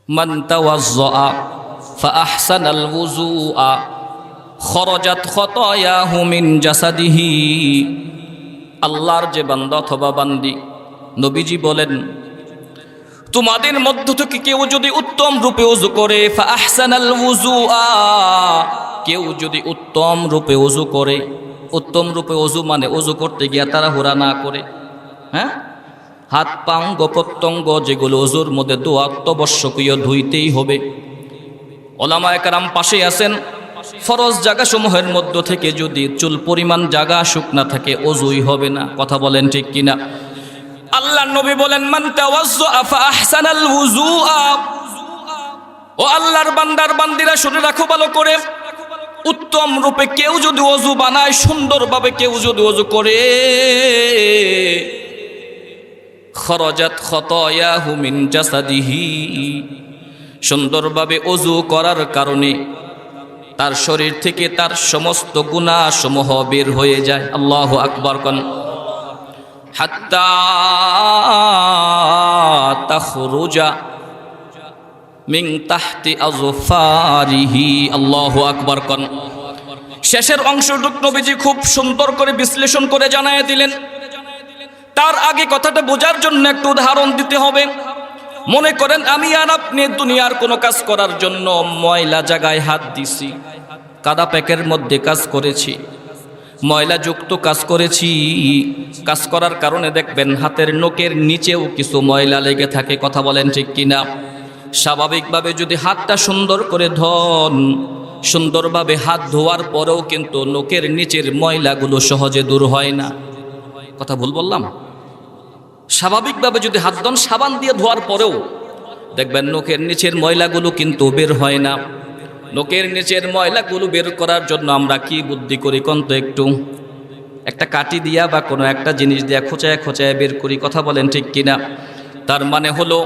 মান তাওয়াজ্জা ফাআহসানাল ওযুআ খরাজাত খতায়াহু মিন জাসাদিহি। আল্লাহর যে বান্দা অথবা বান্দি, নবীজি বলেন তোমাদের মধ্য থেকে কেউ যদি উত্তম রূপে ওযু করে, ফাআহসানাল ওযুআ, কেউ যদি উত্তম রূপে ওযু করে, উত্তম রূপে ওযু মানে ওযু করতে গিয়া তাড়াহুড়া না করে, হ্যাঁ, হাত পা অঙ্গ প্রত্যঙ্গ যেগুলো ওযুর মধ্যে আত্মবশ্যকীয় ধুইতেই হবে। ওলামায়ে কেরাম পাশে আছেন, ফরজ জায়গাসমূহের মধ্য থেকে যদি চুল পরিমাণ জায়গা শুকনা থাকে ওযুই হবে না। কথা বলেন ঠিক কিনা? আল্লাহর নবী বলেন মান তাওয়াজ্জা ফাআহসানাল ওযুআ, ও আল্লাহর বান্দার বান্দিরা শুনে রাখো ভালো করে, উত্তম রূপে কেউ যদি ওযু বানায়, সুন্দরভাবে কেউ যদি ওযু করে, খরাজাত খতায়াহু মিন জাসাদিহি, সুন্দরভাবে ওযু করার কারণে তার শরীর থেকে তার সমস্ত গুনাহ সমূহ বের হয়ে যায়। আল্লাহু আকবার কোন। হাত্তা তাখরুজা মিন তাহতি আযফারিহি। আল্লাহু আকবার কোন। শেষের অংশটুকু নবীজি খুব সুন্দর করে বিশ্লেষণ করে জানায় দিলেন। তার আগে কথাটা বোঝার জন্য একটু উদাহরণ দিতে হবে। মনে করেন আমি আর আপনি দুনিয়ার কোনো কাজ করার জন্য ময়লা জায়গায় হাত দিছি, কাদা প্যাকের মধ্যে কাজ করেছি, ময়লাযুক্ত কাজ করেছি। কাজ করার কারণে দেখবেন হাতের নখের নিচেও কিছু ময়লা লেগে থাকে। কথা বলেন ঠিক কিনা? স্বাভাবিকভাবে যদি হাতটা সুন্দর করে ধন, সুন্দরভাবে হাত ধোয়ার পরেও কিন্তু নখের নিচের ময়লাগুলো সহজে দূর হয় না। কথা ভুল বললাম? স্বাভাবিকভাবে যদি হাত ধন, সাবান দিয়ে ধোয়ার পরেও দেখবেন নখের নিচের ময়লাগুলো কিন্তু বের হয় না। নখের নিচের ময়লাগুলো বের করার জন্য আমরা কি বুদ্ধি করি কোন তো? একটু একটা কাঠি দিয়া বা কোনো একটা জিনিস দিয়া খোঁচায় খোঁচায় বের করি। কথা বলেন ঠিক কিনা? তার মানে হলো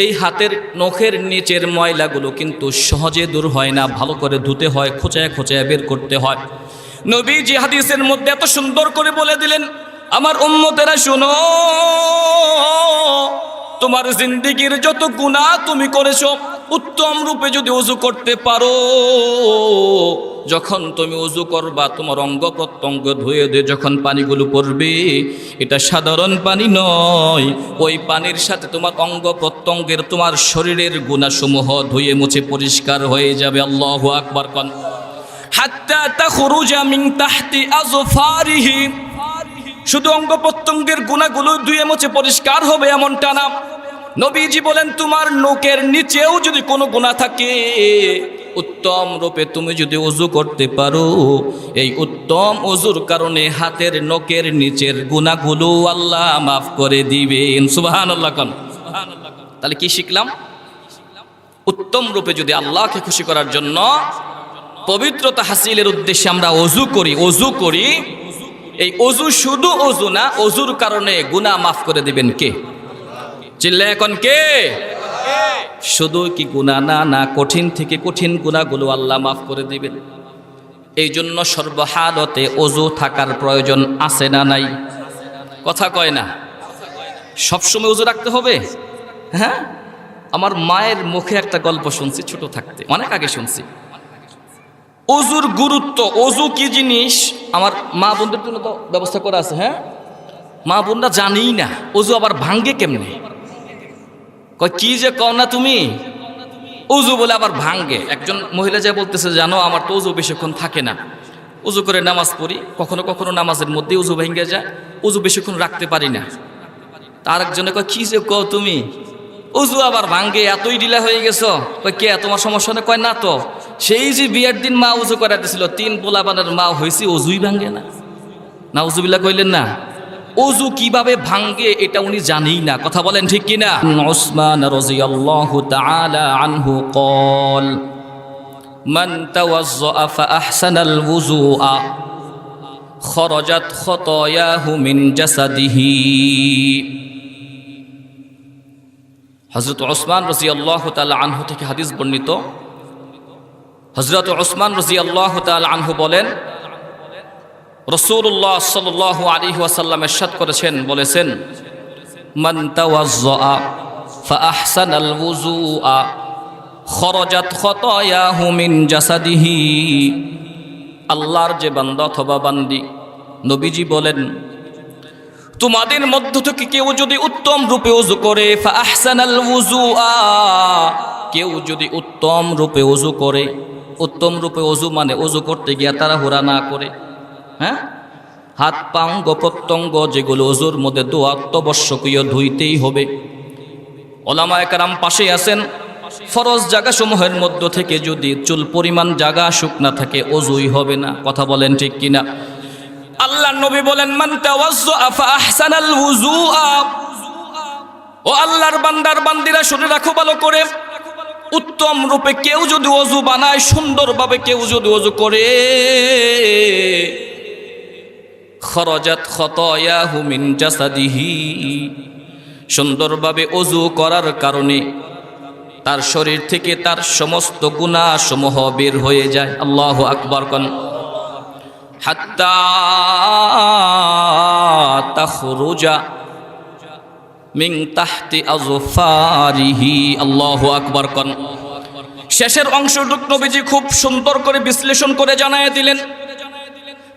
এই হাতের নখের নিচের ময়লাগুলো কিন্তু সহজে দূর হয় না, ভালো করে ধুতে হয়, খোঁচায় খোঁচায় বের করতে হয়। নবীজি হাদিসের মধ্যে এত সুন্দর করে বলে দিলেন, আমার উম্মতেরা শোনো, তোমার জিন্দেগির যত গুনাহ তুমি করেছো, উত্তম রূপে যদি ওযু করতে পারো, যখন তুমি ওযু করবা তোমার অঙ্গ প্রত্যঙ্গ ধুয়ে দিয়ে যখন পানিগুলো পড়বে, এটা সাধারণ পানি নয়, ওই পানির সাথে তোমার অঙ্গ প্রত্যঙ্গের, তোমার শরীরের গুনাহসমূহ ধুয়ে মুছে পরিষ্কার হয়ে যাবে। আল্লাহু আকবার কোন। হাত্তা তাখরুজা মিন তাহতি আযফারিহি, শুধু অঙ্গ প্রত্যঙ্গের গুনাহগুলো ধুয়ে মুছে পরিষ্কার হবে এমনটা না। নবীজি বলেন তোমার নখের নিচেও যদি কোনো গুনাহ থাকে, উত্তম রূপে তুমি যদি ওযু করতে পারো, এই উত্তম ওযুর কারণে হাতের নখের নিচের গুনাহগুলো আল্লাহ মাফ করে দিবেন। সুবহানাল্লাহ কোন। তাহলে কি শিখলাম? উত্তম রূপে যদি আল্লাহকে খুশি করার জন্য পবিত্রতা হাসিলের উদ্দেশ্যে আমরা ওযু করি, এই ওযু শুধু ওযু না, ওযুর কারণে গুনাহ মাফ করে দিবেন কে? চিল্লা এখন কে? শুধু কি গুনাহ না, কঠিন থেকে কঠিন গুনাহগুলো আল্লাহ মাফ করে দিবেন। এই জন্য সর্বহালতে ওযু থাকার প্রয়োজন আছে না নাই? কথা কয় না? সবসময় ওযু রাখতে হবে? হ্যাঁ, আমার মায়ের মুখে একটা গল্প শুনছি ছোট থাকতে, অনেক আগে শুনছি। ওযুর গুরুত্ব, ওযু কি জিনিস আমার মা বোনদের জন্য তো ব্যবস্থা করা আছে। হ্যাঁ, মা বোনরা জানেই না ওযু আবার ভাঙ্গে কেমনে। কয় কি যে কও না তুমি, ওযু বলে আবার ভাঙ্গে। একজন মহিলা যা বলতেছে, জানো আমার তো ওযু বেশিক্ষণ থাকে না, ওযু করে নামাজ পড়ি, কখনো কখনো নামাজের মধ্যে ওযু ভেঙে যায়, ওযু বেশিক্ষণ রাখতে পারি না। তার একজনে কয় কি যে কও তুমি, ওযু আবার ভাঙ্গে, এতই ঢিলা হয়ে গেছো। কয় কে, তোমার সমস্যা নেই? কয় না তো, সেই যে বিয়ের দিন মা ওযু করা দিছিল, 3 পোলাপানের মা হয়েছি, ওযুই ভাঙ্গে না। নাউজুবিল্লাহ কইলেন না? ওযু কিভাবে ভাঙ্গে এটা উনি জানেই না। কথা বলেন ঠিক কিনা? উসমান রাদিয়াল্লাহু তাআলা আনহু قال من توضأ فأحسن الوضوء خرجت خطاياه من جسده। হযরত ওসমান রাদিয়াল্লাহু তাআলা আনহু থেকে হাদিস বর্ণিত। হযরত ওসমান রাদিয়াল্লাহু তাআলা আনহু বলেন, রাসূলুল্লাহ সাল্লাল্লাহু আলাইহি ওয়াসাল্লাম ইরশাদ করেছেন, বলেছেন মান তাওয়াজ্জা ফাআহসানাল ওযুআ খরাজাত খতায়াহু মিন জাসাদিহি। আল্লাহর যে বান্দা অথবা বান্দি, নবীজি বলেন তোমাদের মধ্য থেকে কেউ যদি উত্তম রূপে ওযু করে, ফাআহসানাল ওযুআ, কেউ যদি উত্তম রূপে ওযু করে, উত্তম রূপে ওযু মানে ওযু করতে গিয়া তাড়াহুড়া না করে, হ্যাঁ, হাত পা অঙ্গ প্রত্যঙ্গ যেগুলো ওযুর মধ্যে অত্যাবশ্যকীয় ধুইতেই হবে। ওলামায়ে কেরাম পাশে আছেন, ফরজ জায়গাসমূহের মধ্য থেকে যদি চুল পরিমাণ জায়গা শুকনা থাকে ওযুই হবে না। কথা বলেন ঠিক কিনা? আল্লাহর নবী বলেন মান তাওয়াজ্জা ফাআহসানাল ওযুআ, ও আল্লাহর বান্দার বান্দিরা শুনে রাখো ভালো করে, উত্তম রূপে কেউ যদি ওযু বানায়, সুন্দরভাবে কেউ যদি ওযু করে, খরাজাত খতায়াহু মিন জাসাদিহি, সুন্দরভাবে ওযু করার কারণে তার শরীর থেকে তার সমস্ত গুনাহ সমূহ বের হয়ে যায়। আল্লাহু আকবার কোন। হাত্তা তাখরুজা মিন তাহতি আযফারিহি। আল্লাহু আকবার কোন। শেষের অংশটুকু নবীজি খুব সুন্দর করে বিশ্লেষণ করে জানায় দিলেন।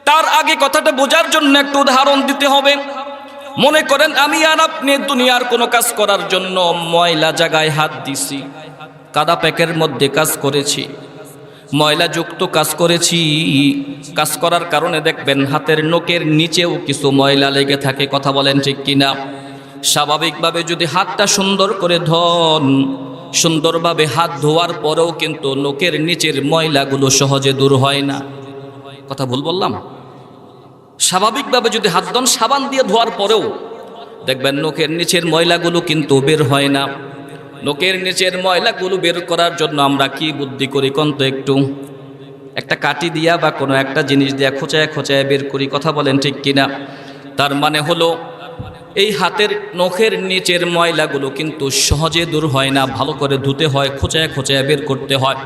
তার আগে কথাটা বোঝার জন্য একটু উদাহরণ দিতে হবে। মনে করেন আমি আর আপনি দুনিয়ার কোনো কাজ করার জন্য ময়লা জায়গায় হাত দিছি, কাদা প্যাকের মধ্যে কাজ করেছি, ময়লাযুক্ত কাজ করেছি। কাজ করার কারণে দেখবেন হাতের নখের নিচেও কিছু ময়লা লেগে থাকে। কথা বলেন ঠিক কিনা? স্বাভাবিকভাবে যদি হাতটা সুন্দর করে ধন, সুন্দরভাবে হাত ধোয়ার পরেও কিন্তু নখের নিচের ময়লাগুলো সহজে দূর হয় না। কথা ভুল বললাম? স্বাভাবিকভাবে যদি হাত ধন, সাবান দিয়ে ধোয়ার পরেও দেখবেন নখের নিচের ময়লাগুলো কিন্তু বের হয় না। নখের নিচের ময়লাগুলো বের করার জন্য আমরা কি বুদ্ধি করি কোন তো? একটু একটা কাঠি দিয়া বা কোনো একটা জিনিস দিয়া খোঁচায় খোঁচায় বের করি। কথা বলেন ঠিক কিনা? তার মানে হলো এই হাতের নখের নিচের ময়লাগুলো কিন্তু সহজে দূর হয় না, ভালো করে ধুতে হয়, খোঁচায় খোঁচায় বের করতে হয়।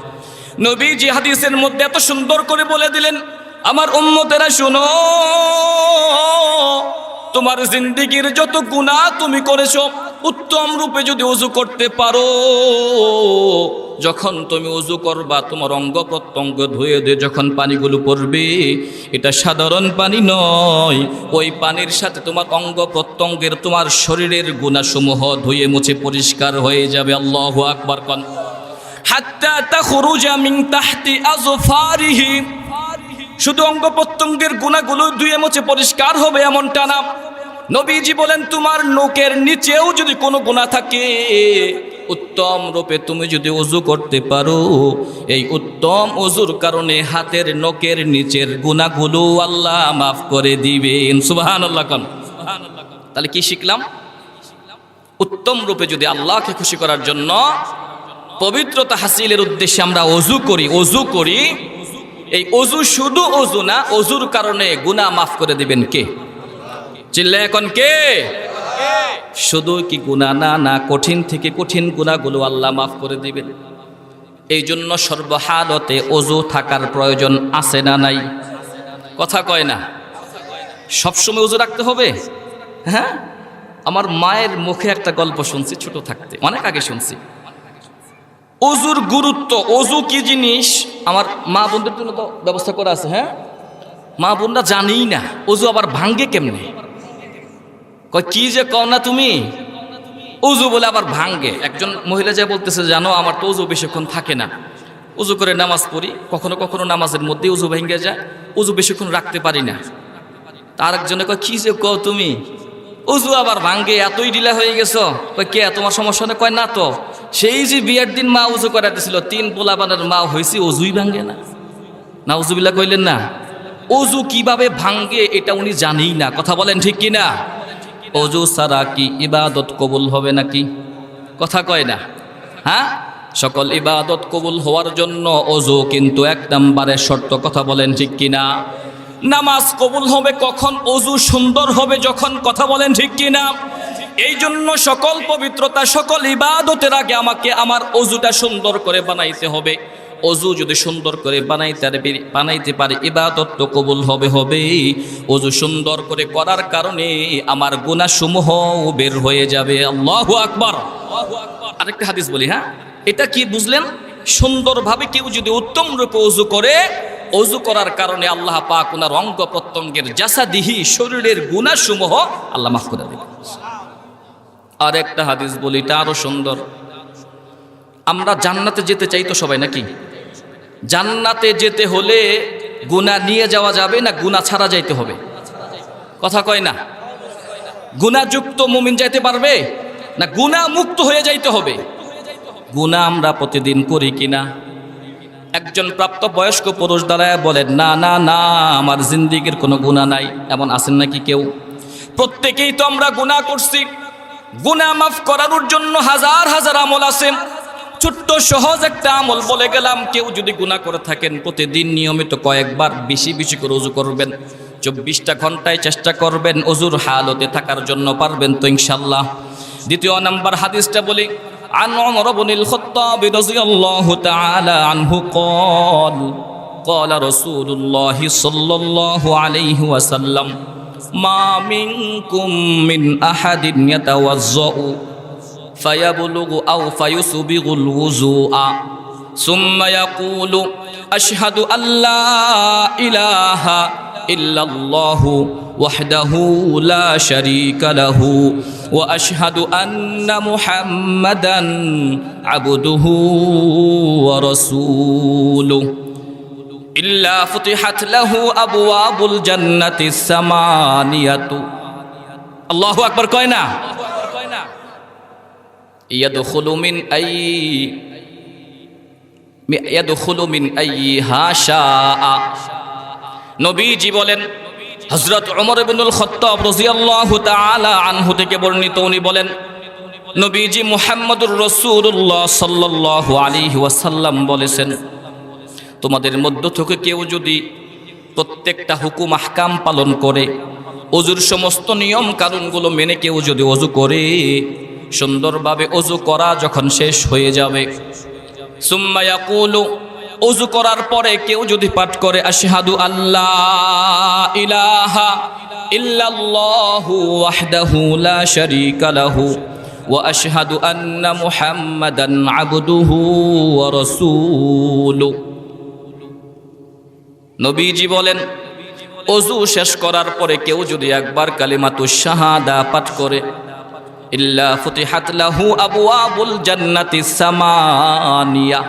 নবীজি হাদিসের মধ্যে এত সুন্দর করে বলে দিলেন, আমার উম্মতেরা শুনো, তোমার জিন্দেগির যত গুনাহ তুমি করেছো, উত্তম রূপে যদি ওযু করতে পারো, যখন তুমি ওযু করবা তোমার অঙ্গ প্রত্যঙ্গ ধুয়ে দিয়ে যখন পানিগুলো পড়বে, এটা সাধারণ পানি নয়, ওই পানির সাথে তোমার অঙ্গ প্রত্যঙ্গের, তোমার শরীরের গুনাহসমূহ ধুয়ে মুছে পরিষ্কার হয়ে যাবে। আল্লাহু আকবার কোন। হাত্তা তাখরুজা মিন তাহতি আযফারিহি, শুধু অঙ্গ প্রত্যঙ্গের গুনাহগুলো ধুয়ে মুছে পরিষ্কার হবে এমনটা না। নবীজি বলেন তোমার নখের নিচেও যদি কোনো গুনাহ থাকে, উত্তম রূপে তুমি যদি ওযু করতে পারো, এই উত্তম ওযুর কারণে হাতের নখের নিচের গুনাহগুলো আল্লাহ মাফ করে দিবেন। সুবহানাল্লাহ কোন। তাহলে কি শিখলাম? উত্তম রূপে যদি আল্লাহকে খুশি করার জন্য পবিত্রতা হাসিলের উদ্দেশ্যে আমরা ওযু করি, এই ওযু শুধু ওযু না, ওযুর কারণে গুনাহ মাফ করে দিবেন কে? চিল্লায় এখন কে? শুধু কি গুনাহ না, কঠিন থেকে কঠিন গুনাহগুলো আল্লাহ মাফ করে দিবেন। এই জন্য সর্বহালতে ওযু থাকার প্রয়োজন আছে না নাই? কথা কয় না? সবসময় ওযু রাখতে হবে? হ্যাঁ, আমার মায়ের মুখে একটা গল্প শুনছি ছোট থাকতে, অনেক আগে শুনছি। ওযুর গুরুত্ব, ওযু কি জিনিস আমার মা বোনদের জন্য তো ব্যবস্থা করা আছে। হ্যাঁ, মা বোনরা জানেই না ওযু আবার ভাঙ্গে কেমনে। কয় কি যে কও না তুমি, ওযু বলে আবার ভাঙ্গে। একজন মহিলা যা বলতেছে, জানো আমার তো ওযু বেশিক্ষণ থাকে না, ওযু করে নামাজ পড়ি, কখনো কখনো নামাজের মধ্যে ওযু ভেঙে যায়, ওযু বেশিক্ষণ রাখতে পারি না। তার একজনে কয় কি যে কও তুমি, ওযু আবার ভাঙ্গে, এতই ঢিলা হয়ে গেছো। কয় কে, তোমার সমস্যা না? কয় না তো, সেই যে বিয়ের দিন মা ওযু করাতেছিল, 3 পোলাপানের মা হয়েছে, ওযুই ভাঙ্গে না। নাউজুবিল্লাহ কইলেন না? ওযু কিভাবে ভাঙ্গে এটা উনি জানেই না। কথা বলেন ঠিক কিনা? ওযু ছাড়া কি ইবাদত কবুল হবে নাকি? কথা কয় না? হ্যাঁ, সকল ইবাদত কবুল হওয়ার জন্য ওযু কিন্তু 1 নম্বরের শর্ত। কথা বলেন ঠিক কিনা? নামাজ কবুল হবে কখন? ওযু সুন্দর হবে যখন। কথা বলেন ঠিক কিনা? এই জন্য সকল পবিত্রতা, সকল ইবাদতের আগে আমাকে আমার ওযুটা সুন্দর করে বানাইতে হবে। ওযু যদি সুন্দর করে বানাইতে পারে, ইবাদত তো কবুল হবে। ওযু সুন্দর করে করার কারণে আমার গুনাহসমূহ বের হয়ে যাবে। আল্লাহু আকবার। আরেকটা হাদিস বলি, হ্যাঁ, এটা কি বুঝলেন? সুন্দরভাবে কেউ যদি উত্তম রূপে ওযু করে, ওযু করার কারণে আল্লাহ পাক ওনার অঙ্গ প্রত্যঙ্গের জাসাদিহি, শরীরের গুনাহসমূহ আল্লাহ মাফ করে দেবেন। আর একটা হাদিস বলি, এটা আরো সুন্দর। আমরা জান্নাতে যেতে চাই তো সবাই, নাকি? জান্নাতে যেতে হলে গুনাহ নিয়ে যাওয়া যাবে না গুনাহ ছাড়া যাইতে হবে? কথা কয় না? গুনাহযুক্ত মুমিন যাইতে পারবে না গুনাহ মুক্ত হয়ে যাইতে হবে? গুনাহ আমরা প্রতিদিন করি কিনা? একজন প্রাপ্তবয়স্ক পুরুষ দাঁড়ায় বলেন, না না না, আমার জিন্দেগির কোনো গুনাহ নাই। এমন আছেন নাকি কেউ? প্রত্যেকেই তো আমরা গুনাহ করছি। গুনাহ মাফ করানোর জন্য হাজার হাজার আমল আছে। ছোট্ট সহজ একটা আমল বলে গেলাম, কেউ যদি গুনাহ করে থাকেন প্রতিদিন নিয়মিত কয়েকবার বেশি বেশি করে ওযু করবেন। 24টা ঘন্টায় চেষ্টা করবেন ওযুর হালতে থাকার জন্য, পারবেন তো ইনশাআল্লাহ? দ্বিতীয় নাম্বার হাদিসটা বলি, عن عمر بن الخطاب رضي الله تعالى عنه قال قال رسول الله صلى الله عليه وسلم ما منكم من أحد يتوضأ فيبلغ أو فيسبغ الوضوء ثم يقول أشهد أن لا إله إلا الله وحده لا شريك له وأشهد أن محمدا عبده ورسوله إلا فتحت له أبواب الجنة الثمانية الله أكبر كوينا يدخل من أيها شاء নবীজি বলেন, হযরত ওমর ইবনুল খাত্তাব রাদিয়াল্লাহু তাআলা আনহু থেকে বর্ণিত, উনি বলেন, নবীজি মুহাম্মদুর রাসূলুল্লাহ সাল্লাল্লাহু আলাইহি ওয়াসাল্লাম বলেছেন, তোমাদের মধ্য থেকে কেউ যদি প্রত্যেকটা হুকুম আহকাম পালন করে, ওযুর সমস্ত নিয়ম কানুনগুলো মেনে কেউ যদি ওযু করে, সুন্দরভাবে ওযু করা যখন শেষ হয়ে যাবে, সুম্মা ইয়াকুলু, ওযু করার পরে কেউ যদি পাঠ করে, আশহাদু আল্লা ইলাহা ইল্লাল্লাহু ওয়াহদাহু লা শারীকা লাহু ওয়া আশহাদু আন্না মুহাম্মাদান আবদুহু ওয়া রাসূলুহু। নবীজি বলেন, ওযু শেষ করার পরে কেউ যদি একবার কালিমাতুশ শাহাদা পাঠ করে, ইল্লা ফুতিহাত লাহু আবওয়াবুল জান্নাতিস সামানিয়া,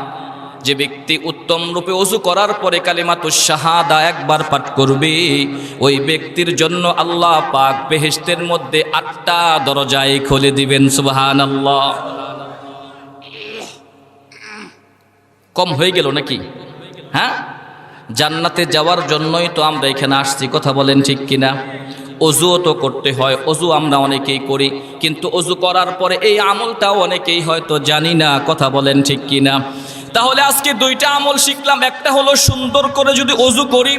যে ব্যক্তি উত্তম রূপে ওযু করার পরে কালিমাতুশ শাহাদা একবার পাঠ করবে, ওই ব্যক্তির জন্য আল্লাহ পাক বেহেশতের মধ্যে 8টা দরজায় খুলে দিবেন। সুবহানাল্লাহ। কম হয়ে গেল নাকি? হ্যাঁ, জান্নাতে যাওয়ার জন্যই তো আমরা এখানে আসছি, কথা বলেন ঠিক কিনা? ওযুও তো করতে হয়, ওযু আমরা অনেকেই করি, কিন্তু ওযু করার পরে এই আমলটাও অনেকেই হয়তো জানি না, কথা বলেন ঠিক কিনা? তাহলে আজকে 2টা আমল শিখলাম। একটা হলো সুন্দর করে যদি ওযু করি,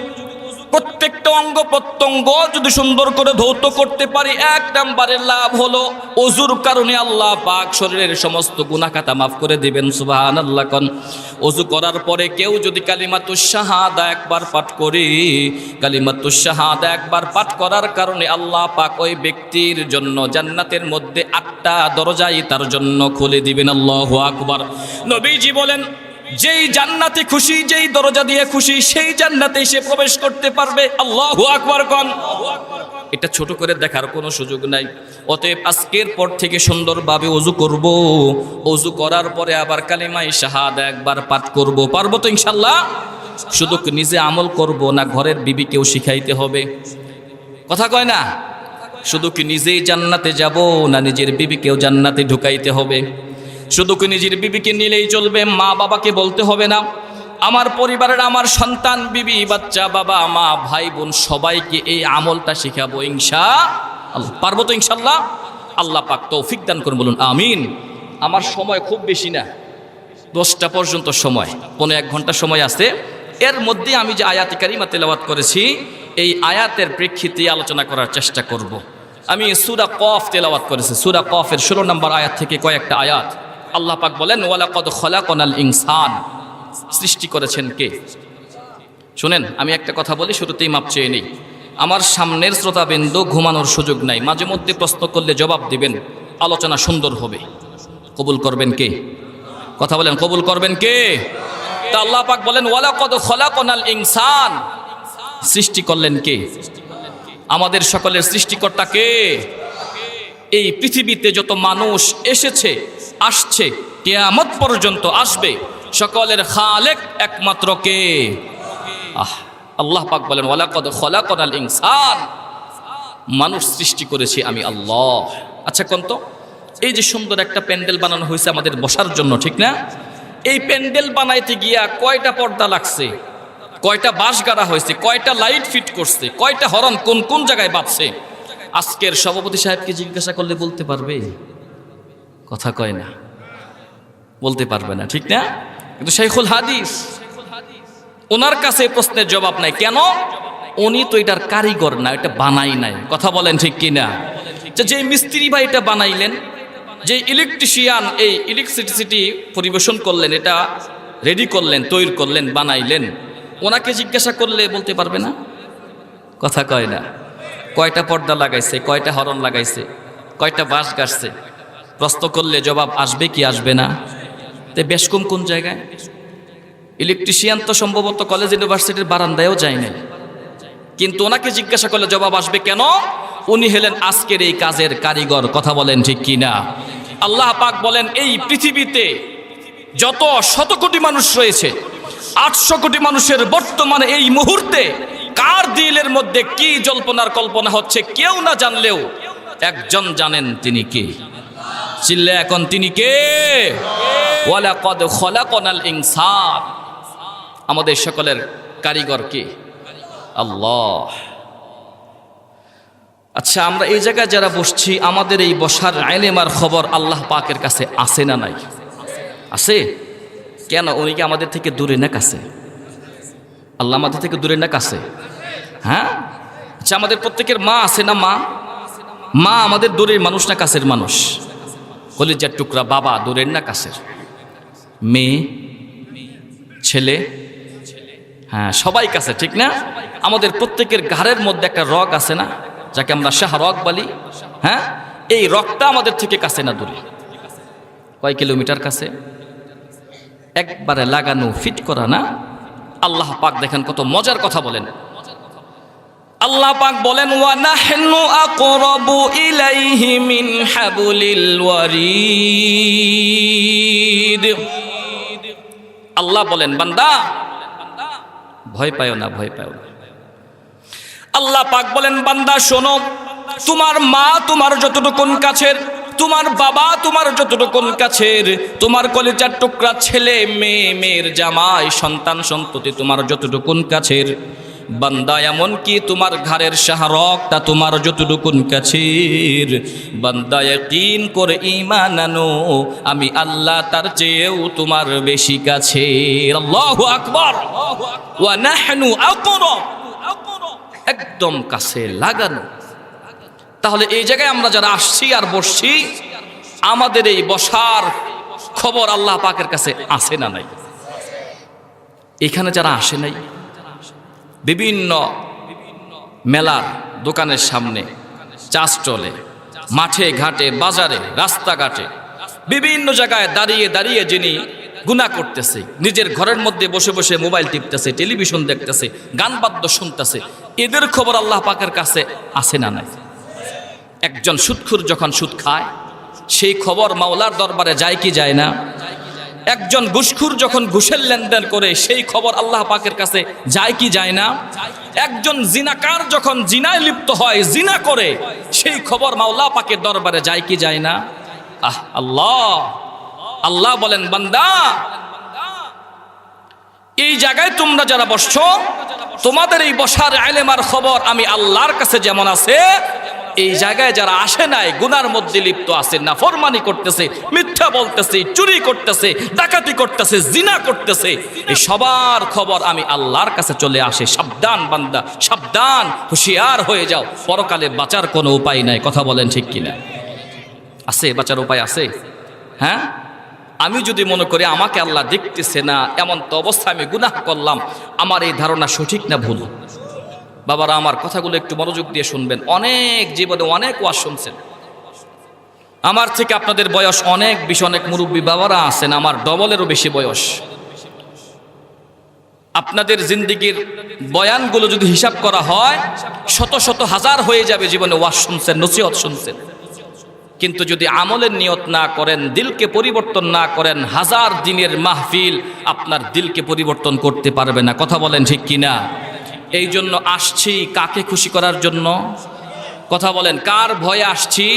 প্রত্যেকটা অঙ্গ প্রত্যঙ্গ যদি সুন্দর করে ধৌত করতে পারি, 1 নম্বরের লাভ হলো ওযুর কারণে আল্লাহ পাক শরীরের সমস্ত গুনাহ খাতা মাফ করে দিবেন। সুবহানাল্লাহ। কোন ওযু করার পরে কেউ যদি কালিমাতুশ শাহাদা একবার পাঠ করে, কালিমাতুশ শাহাদা একবার পাঠ করার কারণে আল্লাহ পাক ওই ব্যক্তির জন্য জান্নাতের মধ্যে 8টা দরজাই তার জন্য খুলে দিবেন। আল্লাহু আকবার। নবীজি বলেন, যেই জান্নাতে খুশি, যেই দরজা দিয়ে খুশি, সেই জান্নাতে সে প্রবেশ করতে পারবে। আল্লাহু আকবার কোন। এটা ছোট করে দেখার কোনো সুযোগ নাই। অতএব আজকের পর থেকে সুন্দরভাবে ওযু করব, ওযু করার পরে আবার কালিমায়ে শাহাদা একবার পাঠ করব, পারবো তো ইনশাআল্লাহ? শুধু নিজে আমল করব না ঘরের বিবিকেও শিখাইতে হবে? কথা কয় না? শুধু কি নিজেই জান্নাতে যাব না নিজের বিবিকেও জান্নাতে ঢুকাইতে হবে? শুধু কি নিজের বিবিকে নিলেই চলবে, মা বাবাকে বলতে হবে না? আমার পরিবারের, আমার সন্তান, বিবি, বাচ্চা, বাবা, মা, ভাই, বোন সবাইকে এই আমলটা শিখাবো ইনশাআল্লাহ। পারবো তো ইনশাআল্লাহ? আল্লাহ পাক তৌফিক দান করুন, বলুন আমিন। আমার সময় খুব বেশি না, 10টা পর্যন্ত সময়, 1.5 ঘন্টা সময় আছে। এর মধ্যে আমি যে আয়াতে কারিমা তেলাওয়াত করেছি, এই আয়াতের প্রেক্ষিতে আলোচনা করার চেষ্টা করব। আমি সূরা কফ তেলাওয়াত করেছি। সূরা কফের 16 নম্বর আয়াত থেকে কয়েকটা আয়াত। আল্লাহ পাক বলেন, ওয়ালাকাদ খলাকনাল ইনসান, সৃষ্টি করেছেন কে? শুনেন, আমি একটা কথা বলি, শুরুতেই মাপ চেয়ে নেই। আমার সামনের শ্রোতাবিন্দু ঘুমানোর সুযোগ নাই, মাঝে মধ্যে প্রশ্ন করলে জবাব দিবেন, আলোচনা সুন্দর হবে। কবুল করবেন কে? কথা বলেন, কবুল করবেন কে? তা আল্লাহ পাক বলেন ওয়ালাকাদ খলাকনাল ইনসান, সৃষ্টি করলেন কে? আমাদের সকলের সৃষ্টিকর্তা কে? এই পৃথিবীতে যত মানুষ এসেছে, আসছে, কিয়ামত পর্যন্ত আসবে, সকলের খালেক একমাত্র কে? আল্লাহ পাক বলেন ওয়ালাকাদ খলাকনাল ইনসান, মানুষ সৃষ্টি করেছি আমি আল্লাহ। আচ্ছা কোন তো, এই যে সুন্দর একটা প্যান্ডেল বানানো হয়েছে আমাদের বসার জন্য, ঠিক না? এই প্যান্ডেল বানাইতে গিয়া কয়টা পর্দা লাগছে, কয়টা বাঁশ গাড়া হয়েছে, কয়টা লাইট ফিট করছে, কয়টা হরন কোন কোন জায়গায় বাজছে, আজকের সভাপতি সাহেবকে জিজ্ঞাসা করলে বলতে পারবে? কথা কয় না, বলতে পারবে না, ঠিক না? কিন্তু শাইখুল হাদিস, ওনার কাছে প্রশ্নের জবাব নাই। কেন? উনি তো এটার কারিগর না, এটা বানাই নাই। কথা বলেন ঠিক কিনা? যে মিস্ত্রি ভাই এটা বানাইলেন, যে ইলেকট্রিশিয়ান এই ইলেকট্রিসিটি পরিবেশন করলেন, এটা রেডি করলেন, তৈরি করলেন, বানাইলেন, ওনাকে জিজ্ঞাসা করলে বলতে পারবে না? কথা কয় না। কয়টা পর্দা লাগাইছে, কয়টা হরন লাগাইছে, কয়টা বাঁশ গাছছে, প্রশ্ন করলে জবাব আসবে কি আসবে না? তো বেশ কম কোন জায়গায়? ইলেকট্রিশিয়ান তো সম্ভবত কলেজ ইউনিভার্সিটির বারান্দায়ও যায় নাই, কিন্তু ওনাকে জিজ্ঞাসা করলে জবাব আসবে। কেন? উনি হলেন আজকের এই কাজের কারিগর। কথা বলেন ঠিক কিনা? আল্লাহ পাক বলেন এই পৃথিবীতে যত শত কোটি মানুষ রয়েছে, 800 কোটি মানুষের বর্তমানে এই মুহূর্তে কার দিলের মধ্যে কি জল্পনার কল্পনা হচ্ছে কেউ না জানলেও একজন জানেন, তিনি কে? চিল্লে এখন তিনি কে? ওয়ালাকাদ খলাকনাল ইনসান, আমাদের সকলের কারিগর কে? আল্লাহ। আচ্ছা, আমরা এই জায়গায় যারা বসছি, আমাদের এই বসার ইলম আর খবর আল্লাহ পাকের কাছে আছে না নাই? আছে। কেন? উনি কি আমাদের থেকে দূরে না কাছে? আল্লাহ আমাদের থেকে দূরে না কাছে? হ্যাঁ। আচ্ছা, আমাদের প্রত্যেকের মা আছে না? মা আমাদের দূরের মানুষ না কাছের মানুষ? কলিজার টুকরা বাবা দূরের না কাছের? মেয়ে, ছেলে, হ্যাঁ সবাই কাছে, ঠিক না? আমাদের প্রত্যেকের ঘাড়ের মধ্যে একটা রগ আছে না, যাকে আমরা শাহরগ বলি। হ্যাঁ, এই রগটা আমাদের থেকে কাছে না দূরে? কয় কিলোমিটার কাছে? একবারে লাগানো, ফিট করা না? আল্লাহ পাক দেখেন কত মজার কথা বলেন। আল্লাহ পাক বলেন ওয়া নাহনু আকরাবু ইলাইহি মিন হাবলিল ওয়ারিদ। আল্লাহ বলেন বান্দা ভয় পায়ো না, ভয় পায়ো না। আল্লাহ পাক বলেন বান্দা শোনো, তোমার মা তোমার যতটুকুন কাছের, তোমার বাবা তোমার যতটুকুন কাছের, তোমার কলিজার টুকরা ছেলে মেয়ে, মেয়ের জামাই, সন্তান সন্ততি তোমার যতটুকুন কাছের, বান্দা এমনকি তোমার ঘাড়ের শাহরগটা তোমার যতটুকুন কাছের, বান্দা ইয়াকিন করে ঈমান আনো আমি আল্লাহ তার চেয়েও তোমার বেশি কাছের। আল্লাহু আকবার। ওয়া নাহনু আকরাব, একদম কাছে লাগানো। তাহলে এই জায়গায় আমরা যারা আসছি আর বসছি, আমাদের এই বসার খবর আল্লাহ পাকের কাছে আছে না নাই? এখানে যারা আসে নাই, বিভিন্ন মেলার দোকানের সামনে, চা স্টলে, মাঠে ঘাটে, বাজারে, রাস্তাঘাটে, বিভিন্ন জায়গায় দাঁড়িয়ে দাঁড়িয়ে যিনি গুনাহ করতেছে, নিজের ঘরের মধ্যে বসে বসে মোবাইল টিপতেছে, টেলিভিশন দেখতেছে, গান বাদ্য শুনতেছে, এদের খবর আল্লাহ পাকের কাছে আছে না নাই? একজন সুদখোর যখন সুদ খায়, সেই খবর মাওলার দরবারে যায় কি যায় না? একজন ঘুষখোর যখন ঘুষের লেনদেন করে, সেই খবর আল্লাহ পাকের কাছে যায় কি যায় না? একজন জিনাকার যখন জিনায় লিপ্ত হয়, জিনা করে, সেই খবর মাওলা পাকের দরবারে যায় কি যায় না? আল্লাহ আল্লাহ বলেন বান্দা এই জায়গায় তোমরা যারা বসছো, তোমাদের এই বসার ইলম আর খবর আমি আল্লাহর কাছে যেমন আছে, এই জায়গায় যারা আসে নাই, গুনার মধ্যে লিপ্ত আছে, নাফরমানি করতেছে, মিথ্যা বলতেছে, চুরি করতেছে, ডাকাতি করতেছে, জিনা করতেছে, এই সবার খবর আমি আল্লাহর কাছে চলে আসে। সাবধান বান্দা, সাবধান, হুঁশিয়ার হয়ে যাও, পরকালে বাঁচার কোনো উপায় নাই। কথা বলেন ঠিক কিনা? আছে বাঁচার উপায় আছে? হ্যাঁ, আমি যদি মনে করি আমাকে আল্লাহ দেখতেছে না, এমন তো অবস্থা আমি গুনাহ করলাম, আমার এই ধারণা সঠিক না ভুল? বাবারা আমার কথাগুলো একটু মনোযোগ দিয়ে শুনবেন। অনেক জীবনে অনেক ওয়াজ শুনছেন, আমার থেকে আপনাদের বয়স অনেক বেশি, অনেক মুরব্বী বাবারা আছেন, আমার ডবলেরও বেশি বয়স। আপনাদের জিন্দিগির বয়ানগুলো যদি হিসাব করা হয় শত শত হাজার হয়ে যাবে। জীবনে ওয়াজ শুনছেন, নসিহত শুনছেন, কিন্তু যদি আমলের নিয়ত না করেন, দিলকে পরিবর্তন না করেন, হাজার দিনের মাহফিল আপনার দিলকে পরিবর্তন করতে পারবে না। কথা বলেন ঠিক কিনা? এই জন্য আসছি কাকে খুশি করার জন্য? কথা বলেন, কার ভয়ে আসছি?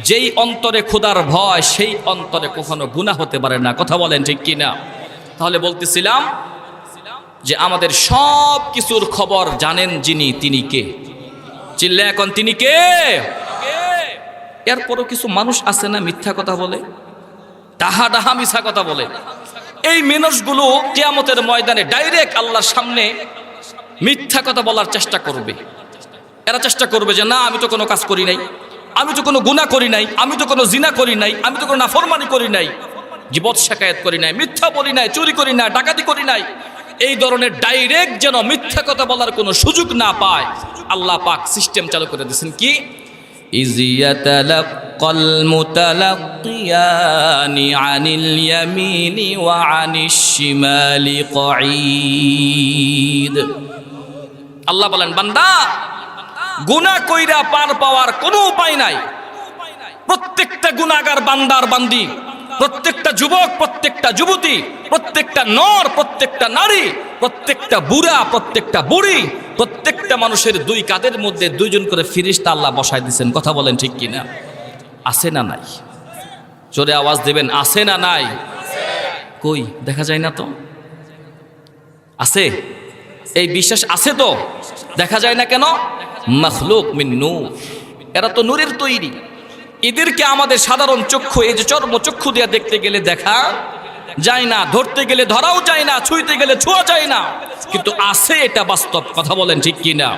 যেই অন্তরে খোদার ভয়, সেই অন্তরে কখনো গুনাহ হতে পারে না। কথা বলেন ঠিক কিনা? তাহলে বলতেছিলাম যে আমাদের সব কিছুর খবর জানেন যিনি, তিনি কে? চিল্লা এখন তিনি কে? এরপরও কিছু মানুষ আছে না মিথ্যা কথা বলে, ডাহা ডাহা মিথ্যা কথা বলে। এই মানুষগুলো কিয়ামতের ময়দানে ডাইরেক্ট আল্লাহর সামনে মিথ্যা কথা বলার চেষ্টা করবে। এরা চেষ্টা করবে যে না, আমি তো কোনো কাজ করি নাই, আমি তো কোনো গুনাহ করি নাই, আমি তো কোনো জিনা করি নাই, আমি তো কোনো নাফরমানি করি নাই, গীবত শিকায়াত করি নাই, মিথ্যা বলি নাই, চুরি করি না, ডাকাতি করি নাই। এই ধরনের ডাইরেক্ট যেন মিথ্যা কথা বলার কোনো সুযোগ না পায়, আল্লাহ পাক সিস্টেম চালু করে দিয়েছেন কি? إذ يتلقى المتلقيان عن اليمين وعن الشمال قعيد। আল্লাহ বলেন, বান্দা গুনাহ কইরা পার পাওয়ার কোনো উপায় নাই। প্রত্যেকটা গুনাহগার বান্দার বান্দি, প্রত্যেকটা যুবক, প্রত্যেকটা যুবতী, প্রত্যেকটা নর, প্রত্যেকটা নারী, প্রত্যেকটা বুড়া, প্রত্যেকটা বুড়ি, প্রত্যেকটা মানুষের দুই কাঁধের মধ্যে দুইজন করে ফেরেশতা আল্লাহ বসায় দিয়েছেন। কথা বলেন ঠিক কিনা? আছে না নাই? জোরে আওয়াজ দিবেন, আছে না নাই? কই দেখা যায় না তো? আছে, এই বিশ্বাস আছে তো? দেখা যায় না কেন? মাখলুক মিন নূর, এরা তো নূরের তৈরি। এদেরকে আমাদের সাধারণ চক্ষু, এই যে চর্ম চক্ষু দিয়ে দেখতে গেলে দেখা যায় না, ধরতে গেলে ধরাও যায় না, ছুঁইতে গেলে ছোঁয়া যায় না, কিন্তু আছে, এটা বাস্তব। কথা বলেন ঠিক কিনা?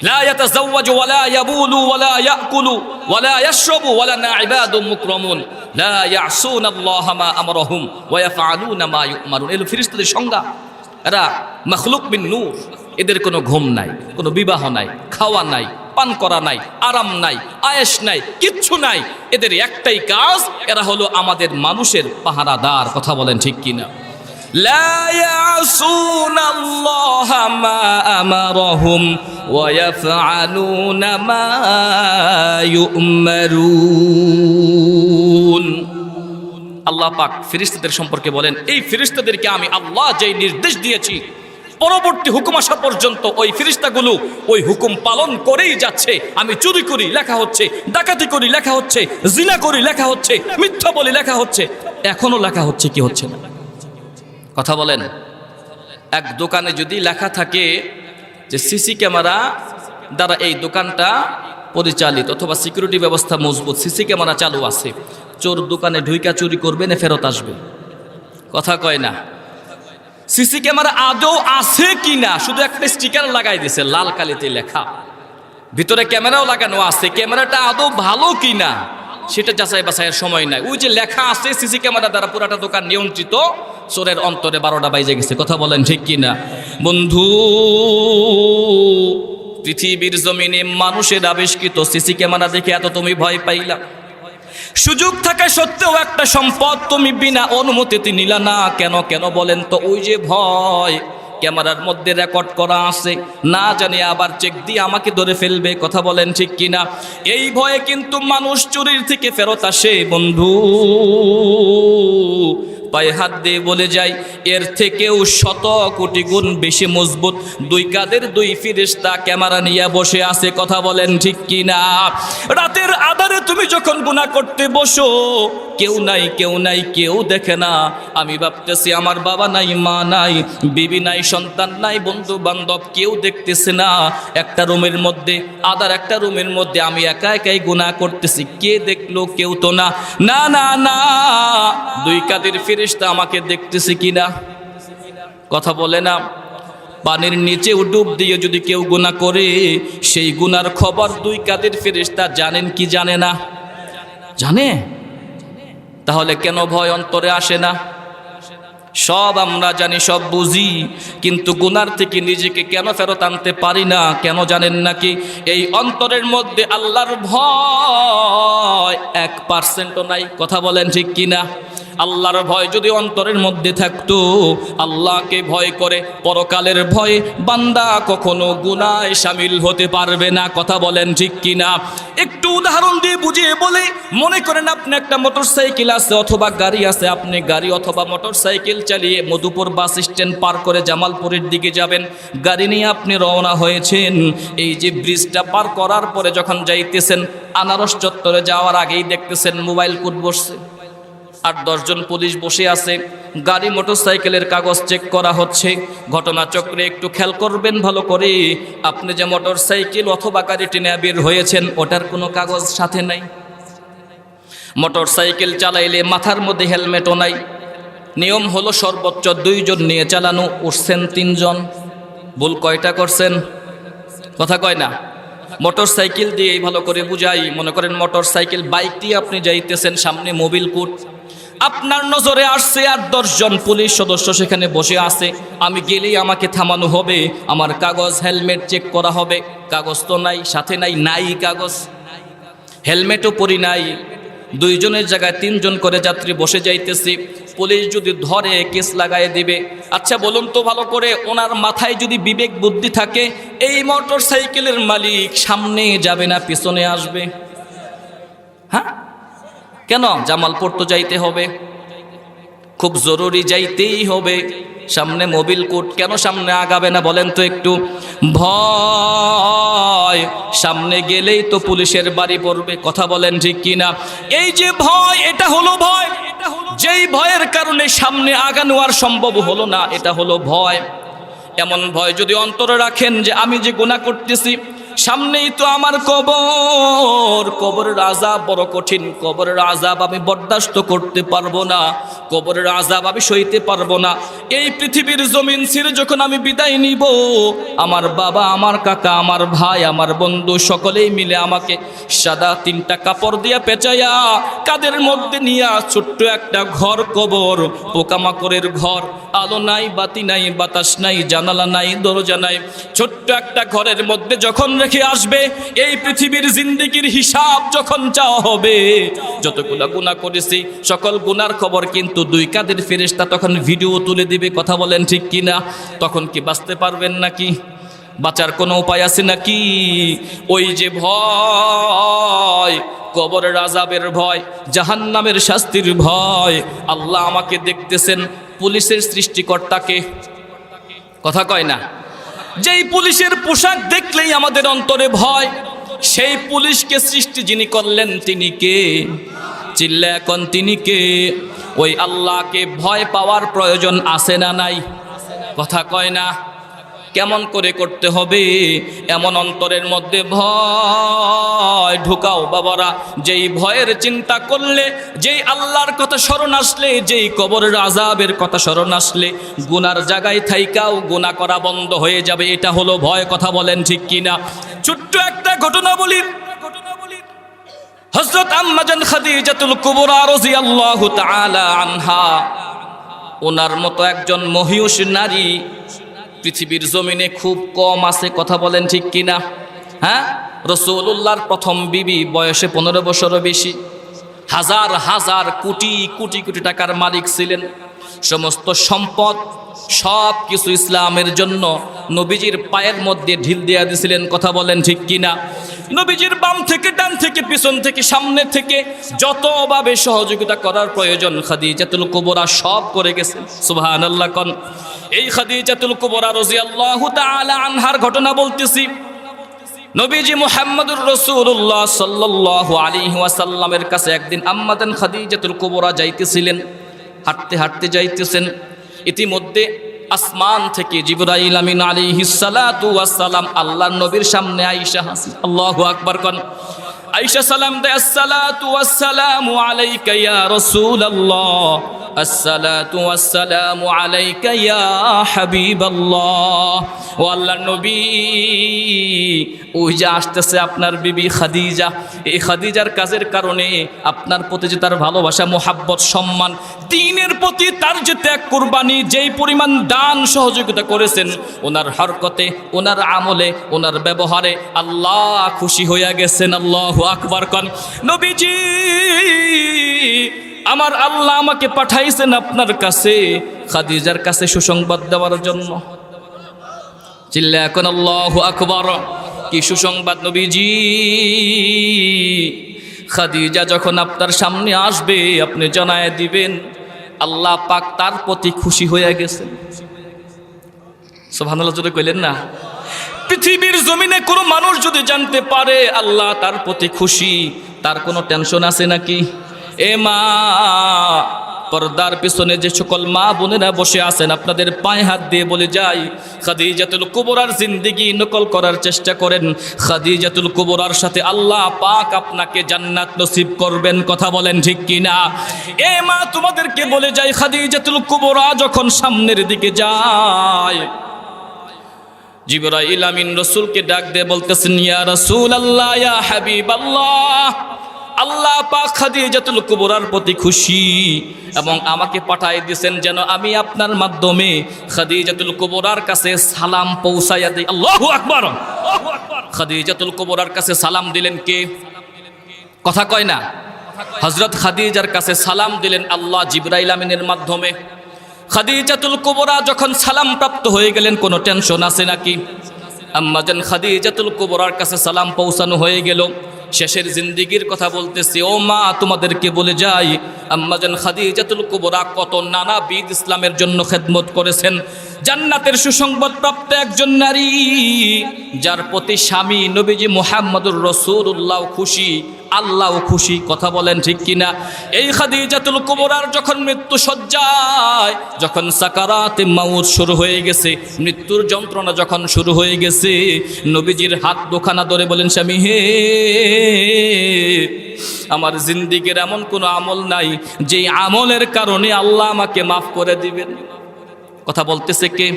লা ইয়াতাযাওয়াজু ওয়ালা ইয়াবুলু ওয়ালা ইয়াকুলু ওয়ালা ইয়াশরাবু ওয়ালা ইবাদুম মুকরামুন লা ইয়াসুনাল্লাহা মা আমরাহুম ওয়া ইয়াফআলুনা মা ইউমারুন। এলো ফেরেশতাদের সংজ্ঞা। এরা মাখলুক মিন নূর, এদের কোনো ঘুম নাই, কোনো বিবাহ নাই, খাওয়া নাই, পান করা নাই, আরাম নাই, আয়েশ নাই, কিচ্ছু নাই। এদের একটাই কাজ, এরা হলো আমাদের মানুষের পাহারাদার। কথা বলেন ঠিক কিনা? লা ইয়াসুনাল্লাহা মা আমারাহুম ওয়া ইয়াফআলুনা মা ইউমারুন। আল্লাহ পাক ফেরেশতাদের সম্পর্কে বলেন, এই ফেরেশতাদেরকে আমি আল্লাহ যেই নির্দেশ দিয়েছি, পরবর্তী হুকুম আসা পর্যন্ত ওই ফেরেশতাগুলো ওই হুকুম পালন করেই যাচ্ছে। আমি চুরি করি লেখা হচ্ছে, ডাকাতি করি লেখা হচ্ছে, জিনা করি লেখা হচ্ছে, মিথ্যা বলি লেখা হচ্ছে, এখনো লেখা হচ্ছে কি হচ্ছে না? কথা বলেন। এক দোকানে যদি লেখা থাকে যে সিসি ক্যামেরা দ্বারা এই দোকানটা পরিচালিত, অথবা সিকিউরিটি ব্যবস্থা মজবুত, সিসি ক্যামেরা চালু আছে, চোর দোকানে ঢুইকা চুরি করবে না ফেরত আসবে? কথা কয় না। সিসি ক্যামেরা আদৌ আছে কিনা শুধু একটা স্টিকার লাগাই দিছে লাল কালিতে লেখা, ভিতরে ক্যামেরাও লাগানো আছে, ক্যামেরাটা আদৌ ভালো কিনা সেটা যাচাই বাছাইয়ের সময় নাই। ওই যে লেখা আছে সিসি ক্যামেরা দ্বারা পুরাটা দোকান নিয়ন্ত্রিত, চোরের অন্তরে 12টা বাজে গেছে। কথা বলেন ঠিক কিনা? বন্ধু, পৃথিবীর জমিনে মানুষের আবিষ্কৃত সিসি ক্যামেরা দেখে এত তুমি ভয় পাইলা? সুযোগ থাকা সত্ত্বেও একটা সম্পদ তুমি বিনা অনুমতিতে নিলা না কেন? কেন বলেন তো? ওই যে ভয়, ক্যামেরার মধ্যে রেকর্ড করা আছে, না জানি আবার চেক দিয়ে আমাকে ধরে ফেলবে। কথা বলেন ঠিক কিনা? এই ভয়ে কিন্তু মানুষ চুরির থেকে ফেরত আসে। বন্ধু, পায়ে হাত দিয়ে বলে যাই, এর থেকেও শত কোটি গুণ বেশি মজবুত দুই কাঁধের দুই ফেরেশতা ক্যামেরা নিয়ে বসে আছে। কথা বলেন ঠিক কিনা? রাতের আধারে তুমি যখন গুনাহ করতে বসো, কেউ নাই, কেউ নাই, কেউ দেখে না। আমি ভাবতেছি আমার বাবা নাই, মা নাই, বিবি নাই, সন্তান নাই, বন্ধু বান্ধব কেউ দেখতেছে না। একটা রুমের মধ্যে, আদার একটা রুমের মধ্যে আমি একা একাই গুনাহ করতেছি, কে দেখলো? কেউ তো না। না না না, দুই কাঁধের ফেরেশতা আমাকে দেখতেছে কিনা? কথা বলে না? পানির নিচে ডুব দিয়ে যদি কেউ গুনাহ করে, সেই গুনার খবর দুই কাঁধের ফেরেশতা জানেন কি জানে না? জানে। তাহলে কেন ভয় অন্তরে আসে না? সব আমরা জানি, সব বুঝি, কিন্তু গুনার থেকে নিজেকে কেন ফেরত আনতে পারি না? কেন জানেন নাকি? এই অন্তরের মধ্যে আল্লাহর ভয় 1%ও নাই। কথা বলেন ঠিক কিনা? আল্লাহর ভয় যদি অন্তরের মধ্যে থাকতো, আল্লাহকে ভয় করে পরকালের ভয়ে বান্দা কখনো গুনায় শামিল হতে পারবে না। কথা বলেন ঠিক কিনা? একটু উদাহরণ দিয়ে বুঝিয়ে বলে, মনে করেন আপনি একটা মোটরসাইকেল আছে অথবা গাড়ি আছে, আপনি গাড়ি অথবা মোটরসাইকেল চালিয়ে মধুপুর বাস স্ট্যান্ড পার করে জামালপুরের দিকে যাবেন। গাড়ি নিয়ে আপনি রওনা হয়েছেন। এই যে ব্রিজটা পার করার পরে যখন যাইতেছেন, আনারস চত্বরে যাওয়ার আগেই দেখতেছেন মোবাইল কোর্ট বসছে, 8-10 জন পুলিশ বসে আছে, গাড়ি মোটরসাইকেলের কাগজ চেক করা হচ্ছে। ঘটনাচক্রে একটু খেয়াল করবেন ভালো করে, আপনি যে মোটরসাইকেল অথবা গাড়িটি নিয়ে বের হয়েছেন, ওটার কোনো কাগজ সাথে নাই। মোটরসাইকেল চালাইলে মাথার মধ্যে হেলমেটও নাই। নিয়ম হলো সর্বোচ্চ 2 জন নিয়ে চালানো, উঠছেন 3 জন। ভুল কয়টা করছেন? কথা কয় না। মোটরসাইকেল দিয়ে ভালো করে বুঝাই, মনে করেন মোটরসাইকেল বাইক দিয়ে আপনি যাইতেছেন, সামনে মোবিল কোর্ট, আপনার নজরে আসছে 8-10 জন পুলিশ সদস্য সেখানে বসে আছে। আমি গেলেই আমাকে থামানো হবে, আমার কাগজ হেলমেট চেক করা হবে। কাগজ তো নাই, সাথে নাই কাগজ, হেলমেটও পরি নাই। 2 জনের জায়গায় 3 জন করে যাত্রী বসে যাইতেছি। পুলিশ যদি ধরে কেস লাগাই দিবে। আচ্ছা বলুন তো ভালো করে, ওনার মাথায় যদি বিবেক বুদ্ধি থাকে, এই মোটরসাইকেলের মালিক সামনে যাবে না পিছনে আসবে? হ্যাঁ, কেন? জামালপুর তো যাইতে হবে, খুব জরুরি, যাইতেই হবে। সামনে মোবিল কোর্ট, কেন সামনে আগাবে না বলেন তো একটু? ভয়, সামনে গেলেই তো পুলিশের বাড়ি পড়বে। কথা বলেন ঠিক কিনা? এই যে ভয়, এটা হলো ভয়। যেই ভয়ের কারণে সামনে আগানো আর সম্ভব হলো না, এটা হলো ভয়। এমন ভয় যদি অন্তরে রাখেন যে আমি যে গুনাহ করতেছি, সামনেই তো আমার কবর, কবরের আযাব বড় কঠিন, কবরের আযাব আমি বরদাস্ত করতে পারবো না, কবরের আযাব আমি সইতে পারবো না। এই পৃথিবীর জমিন ছেড়ে যখন আমি বিদায় নিব, আমার বাবা, আমার কাকা, আমার ভাই, আমার বন্ধু সকলেই মিলে আমাকে সাদা 3টা কাপড় দিয়া পেঁচাইয়া কাদের মধ্যে নিয়া ছোট্ট একটা ঘর, কবর, পোকামাকড়ের ঘর, আলো নাই, বাতি নাই, বাতাস নাই, জানালা নাই, দরজা নাই, ছোট্ট একটা ঘরের মধ্যে যখন রেখে আসবে, এই পৃথিবীর জিন্দেগির হিসাব যখন চাওয়া হবে, যতগুলা গুনাহ করেছি সকল গুনার খবর কিন্তু 2 কাঁধের ফেরেশতা তখন ভিডিও তুলে দিবে। কথা বলেন ঠিক কিনা? তখন কি বাঁচতে পারবেন নাকি? বাঁচার কোনো উপায় আছে নাকি? ওই যে ভয়, কবরের আযাবের ভয়, জাহান্নামের শাস্তির ভয়। আল্লাহ আমাকে দেখতেছেন, পুলিশের সৃষ্টিকর্তাকে। কথা কয় না? যেই পুলিশের পোশাক দেখলেই আমাদের অন্তরে ভয়, সেই পুলিশকে সৃষ্টি যিনি করলেন তিনি কে? চিল্লা এখন তিনি কে? ওই আল্লাহকে ভয় পাওয়ার প্রয়োজন আছে না নাই? কথা কয় না? কেমন করে করতে হবে? এমন অন্তরের মধ্যে ভয় ঢুকাও বাবারা, যেই ভয়ের চিন্তা করলে, যেই আল্লাহর কথা স্মরণ আসলে, যেই কবরের আযাবের কথা স্মরণ আসলে, গুনার জায়গায় থাইকাও গুনাহ করা বন্ধ হয়ে যাবে। এটা হলো ভয়। কথা বলেন ঠিক কিনা? ছোট্ট একটা ঘটনা বলি। হযরত আম্মা জান খাদিজাতুল কুবরা রাদিয়াল্লাহু তাআলা আনহা, ওনার মতো একজন মহিয়সী নারী পৃথিবীর জমিনে খুব কম আছে। কথা বলেন ঠিক কিনা? হ্যাঁ, রাসূলুল্লাহর প্রথম বিবি, বয়সে 15 বছরও বেশি, হাজার হাজার কোটি কোটি কোটি টাকার মালিক ছিলেন, সমস্ত সম্পদ সব কিছু ইসলামের জন্য নবীজির পায়ের মধ্যে ঢিল দিয়ে দিয়েছিলেন। কথা বলেন ঠিক কিনা? নবীজির বাম থেকে, ডান থেকে, পিছন থেকে, সামনে থেকে যতভাবে সহযোগিতা করার প্রয়োজন খাদিজাতুল কুবরা সব করে গেছেন। সুবহানাল্লাহ কোন? এই খাদিজাতুল কুবরা রাদিয়াল্লাহু তাআলা আনহার ঘটনা বলতেছি। নবীজি মুহাম্মদুর রাসূলুল্লাহ সাল্লাল্লাহু আলাইহি ওয়াসাল্লামের কাছে একদিন আম্মা জান খাদিজাতুল কুবরা যাইতেছিলেন, হাঁটতে হাঁটতে যাইতেছেন। ইতিমধ্যে আসমান থেকে জিবরাইল আমিন আলাইহিস সালাতু ওয়াস সালাম আল্লাহর নবীর সামনে আয়েশা হাসি, আল্লাহু আকবার কোন? আয়েশা সালাম দেয়, আসসালাতু ওয়াস সালামু আলাইকা ইয়া রাসূলুল্লাহ, আসসালাতু ওয়াসসালামু আলাইকা ইয়া হাবিবাল্লাহ। ও আল্লাহর নবী, ওই যে আসতেছে আপনার বিবি খাদিজা, এই খাদিজার কাজের কারণে আপনার প্রতি যে তার ভালোবাসা, মোহাব্বত, সম্মান, দ্বীনের প্রতি তার যে ত্যাগ, কুরবানি, যেই পরিমাণ দান সহযোগিতা করেছেন, ওনার হরকতে, ওনার আমলে, ওনার ব্যবহারে আল্লাহ খুশি হইয়া গেছেন। আল্লাহু আকবার কন। নবীজি, আমার আল্লাহ আমাকে পাঠাইছেন আপনার কাছে, খাদিজার কাছে সুসংবাদ দেওয়ার জন্য। চিল্লা এখন আল্লাহু আকবার। কি সুসংবাদ নবীজি? খাদিজা যখন আপনার সামনে আসবে আপনি জানায় দিবেন আল্লাহ পাক তার প্রতি খুশি হয়ে গেছেন। সুবহানাল্লাহ জোরে কইলেন না? পৃথিবীর জমিনে কোনো মানুষ যদি জানতে পারে আল্লাহ তার প্রতি খুশি, তার কোনো টেনশন আছে নাকি? এ মা, পর্দার পিছনে যে সকল মা বোনেরা বসে আছেন, আপনাদের পায়ে হাত দিয়ে বলে যাই, খাদিজাতুল কুবরার জিন্দেগি নকল করার চেষ্টা করেন। খাদিজাতুল কুবরার সাথে আল্লাহ পাক আপনাকে জান্নাত নসিব করবেন। কথা বলেন ঠিক কিনা? এ মা, তোমাদেরকে বলে যাই, খাদিজাতুল কুবরা যখন সামনের দিকে যায়, জিবরাইল আমিন রাসূলকে ডাক দিয়ে বলতেছেন, ইয়া রাসূলুল্লাহ, ইয়া হাবিবাল্লাহ, আল্লাহ পাক খাদিজাতুল কুবরার প্রতি খুশি এবং আমাকে পাঠিয়ে দিয়েছেন যেন আমি আপনার মাধ্যমে খাদিজাতুল কুবরার কাছে সালাম পৌঁছাইয়া দিই। আল্লাহু আকবার। খাদিজাতুল কুবরার কাছে সালাম দিলেন কে? কথা কয় না? হযরত খাদিজার কাছে সালাম দিলেন আল্লাহ জিবরাইল আমিনের মাধ্যমে। খাদিজাতুল কুবরা যখন সালাম প্রাপ্ত হয়ে গেলেন, কোনো টেনশন আছে নাকি? আম্মাজান খাদিজাতুল কুবরার কাছে সালাম পৌঁছানো হয়ে গেল। শেষের জিন্দেগির কথা বলতেছি। ও মা, তোমাদেরকে বলে যাই, আম্মাজান খাদিজাতুল কুবরা কত নানাবিধ ইসলামের জন্য খেদমত করেছেন। জান্নাতের সুসংবাদ প্রাপ্ত একজন নারী, যার প্রতি স্বামী নবীজি মুহাম্মদুর রাসূলুল্লাহ খুশি, আল্লাহও খুশি। কথা বলেন ঠিক কিনা? এই খাদিজাতুল কুবরার যখন মৃত্যু সজ্জায়, যখন সাকারাতে মাউত শুরু হয়ে গেছে, মৃত্যুর যন্ত্রণা যখন শুরু হয়ে গেছে, নবীজির হাত দুখানা ধরে বলেন, স্বামী হে, আমার জিন্দেগির এমন কোনো আমল নাই যেই আমলের কারণে আল্লাহ আমাকে মাফ করে দিবেন। কথা বলতেছে কে?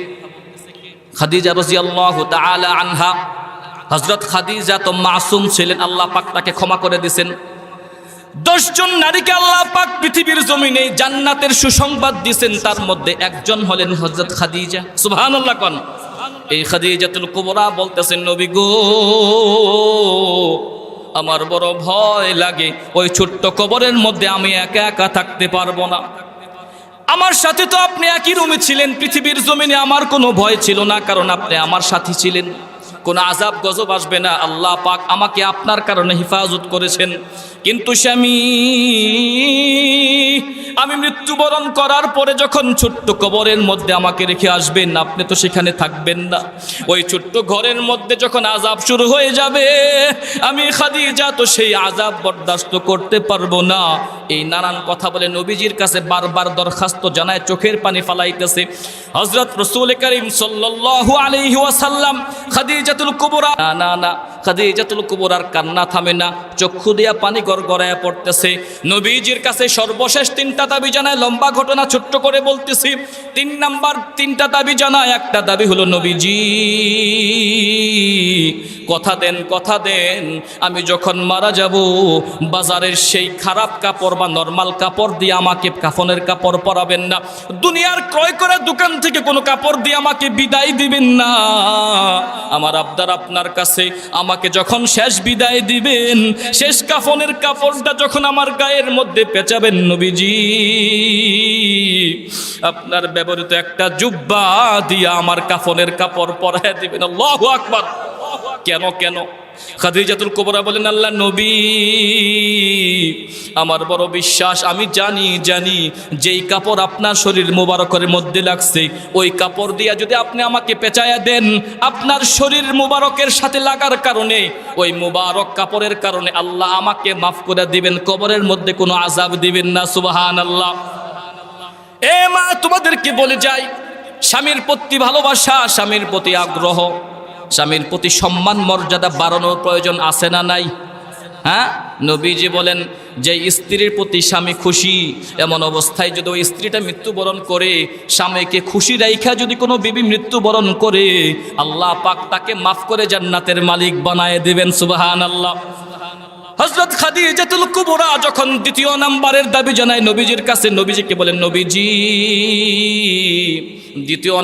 খাদিজা রাদিয়াল্লাহু তাআলা আনহা। হযরত খাদিজা তো মাসুম ছিলেন, আল্লাহ পাক তাকে ক্ষমা করে দিয়েছেন। 10 জন নারীকে আল্লাহ পাক পৃথিবীর জমিনে জান্নাতের সুসংবাদ দিয়েছেন, তার মধ্যে একজন হলেন হযরত খাদিজা। সুবহানাল্লাহ কোন। এই খাদিজাতুল কুবরা বলতেছেন, নবী গো, আমার বড় ভয় লাগে, ওই ছোট্ট কবরের মধ্যে আমি একা একা থাকতে পারবো না। আমার সাথে তো আপনি একই রুমে ছিলেন, পৃথিবীর জমিনে আমার কোনো ভয় ছিল না, কারণ আপনি আমার সাথী ছিলেন। কোনো আযাব গজব আসবে না, আল্লাহ পাক আমাকে আপনার কারণে হেফাজত করেছেন। কিন্তু স্বামী, আমি মৃত্যুবরণ করার পরে যখন ছোট্ট কবরের মধ্যে আমাকে রেখে আসবেন, আপনি তো সেখানে থাকবেন না। ওই ছোট্ট ঘরের মধ্যে যখন আযাব শুরু হয়ে যাবে, আমি খাদিজা তো সেই আযাব বরদাস্ত করতে পারবো না। এই নানান কথা বলে নবীজির কাছে বারবার দরখাস্ত জানায়, চোখের পানি ফালাইতেছে। হযরত রাসূল করিম সাল্লাল্লাহু আলাইহি ওয়াসাল্লাম খাদিজাতুল কুবরা, না, খাদিজাতুল কুবরার কান্না থামে না, চক্ষু দিয়া পানি গড়গড়ায়া পড়তেছে। নবীজির কাছে সর্বশেষ 3টা দাবি জানায়। লম্বা ঘটনা ছোট্ট করে বলতেছি। 3 নাম্বার 3টা দাবি জানায়। একটা দাবি হলো, নবীজি কথা দেন, আমি যখন মারা যাব, বাজারের সেই খারাপ কাপড় বা নরমাল কাপড় দিয়ে আমাকে কাফনের কাপড় পরাবেন না। দুনিয়ার ক্রয় করা দোকান থেকে কোনো কাপড় দিয়ে আমাকে বিদায় দিবেন না। আমার আবদার আপনার কাছে, আমাকে যখন শেষ বিদায় দিবেন, শেষ কাফনের কাপড়টা যখন আমার গায়ের মধ্যে পেঁচাবেন, নবীজি আপনার ব্যবহৃত একটা জুব্বা দিয়া আমার কাফনের কাপড় পরায় দিবেন। আল্লাহু আকবার। কেন? খাদিজাতুল কুবরা বলেন, আল্লাহ নবী, আমার বড় বিশ্বাস, আমি জানি যেই কাপড় আপনার শরীর মুবারকের মধ্যে লাগছে, ওই কাপড় দিয়া যদি আপনি আমাকে পেঁচায়া দেন, আপনার শরীর মুবারকের সাথে লাগার কারণে, ওই মুবারক কাপড়ের কারণে আল্লাহ আমাকে মাফ করে দিবেন, কবরের মধ্যে কোনো আযাব দিবেন না। সুবহানাল্লাহ। এ মা, তোমাদেরকে বলে যাই, স্বামীর প্রতি ভালোবাসা, স্বামীর প্রতি আগ্রহ, স্বামীর প্রতি সম্মান মর্যাদা বাড়ানোর প্রয়োজন আছে না নাই? হ্যাঁ, নবীজি বলেন, যে স্ত্রীর প্রতি স্বামী খুশি, এমন অবস্থায় যদি ওই স্ত্রীটা মৃত্যুবরণ করে, স্বামীকে খুশি রাইখা যদি কোনো বিবি মৃত্যুবরণ করে, আল্লাহ পাক তাকে মাফ করে জান্নাতের মালিক বানায় দিবেন। সুবহানাল্লাহ। হযরত খাদিজাতুল কুবরা যখন দ্বিতীয় নাম্বারের দাবি জানায় নবীজির কাছে, নবীজিকে বলেন, নবীজি দ্বিতীয়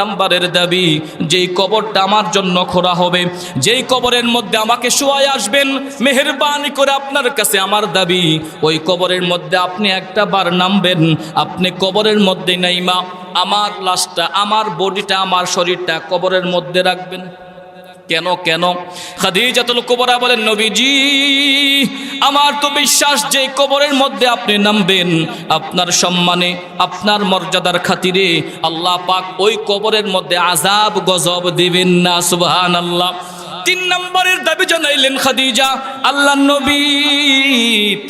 নাম্বারের দাবি যেই কবরটা আমার জন্য খোঁড়া হবে, যেই কবরের মধ্যে আমাকে শোয়ায় আসবেন, মেহেরবানি করে আপনার কাছে আমার দাবি, ওই কবরের মধ্যে আপনি একটা বার নামবেন, আপনি কবরের মধ্যে নাইমা আমার লাশটা, আমার বডিটা, আমার শরীরটা কবরের মধ্যে রাখবেন। কেন কেন? খাদিজাতুল কুবরা বলেন, নবীজি আমার তো বিশ্বাস যে কবরের মধ্যে আপনি নামবেন, আপনার সম্মানে, আপনার মর্যাদার খাতিরে আল্লাহ পাক ওই কবরের মধ্যে আযাব গজব দিবেন না। সুবহানাল্লাহ। 3 নম্বরের দাবি জানাইলেন খাদিজা, আল্লাহর নবী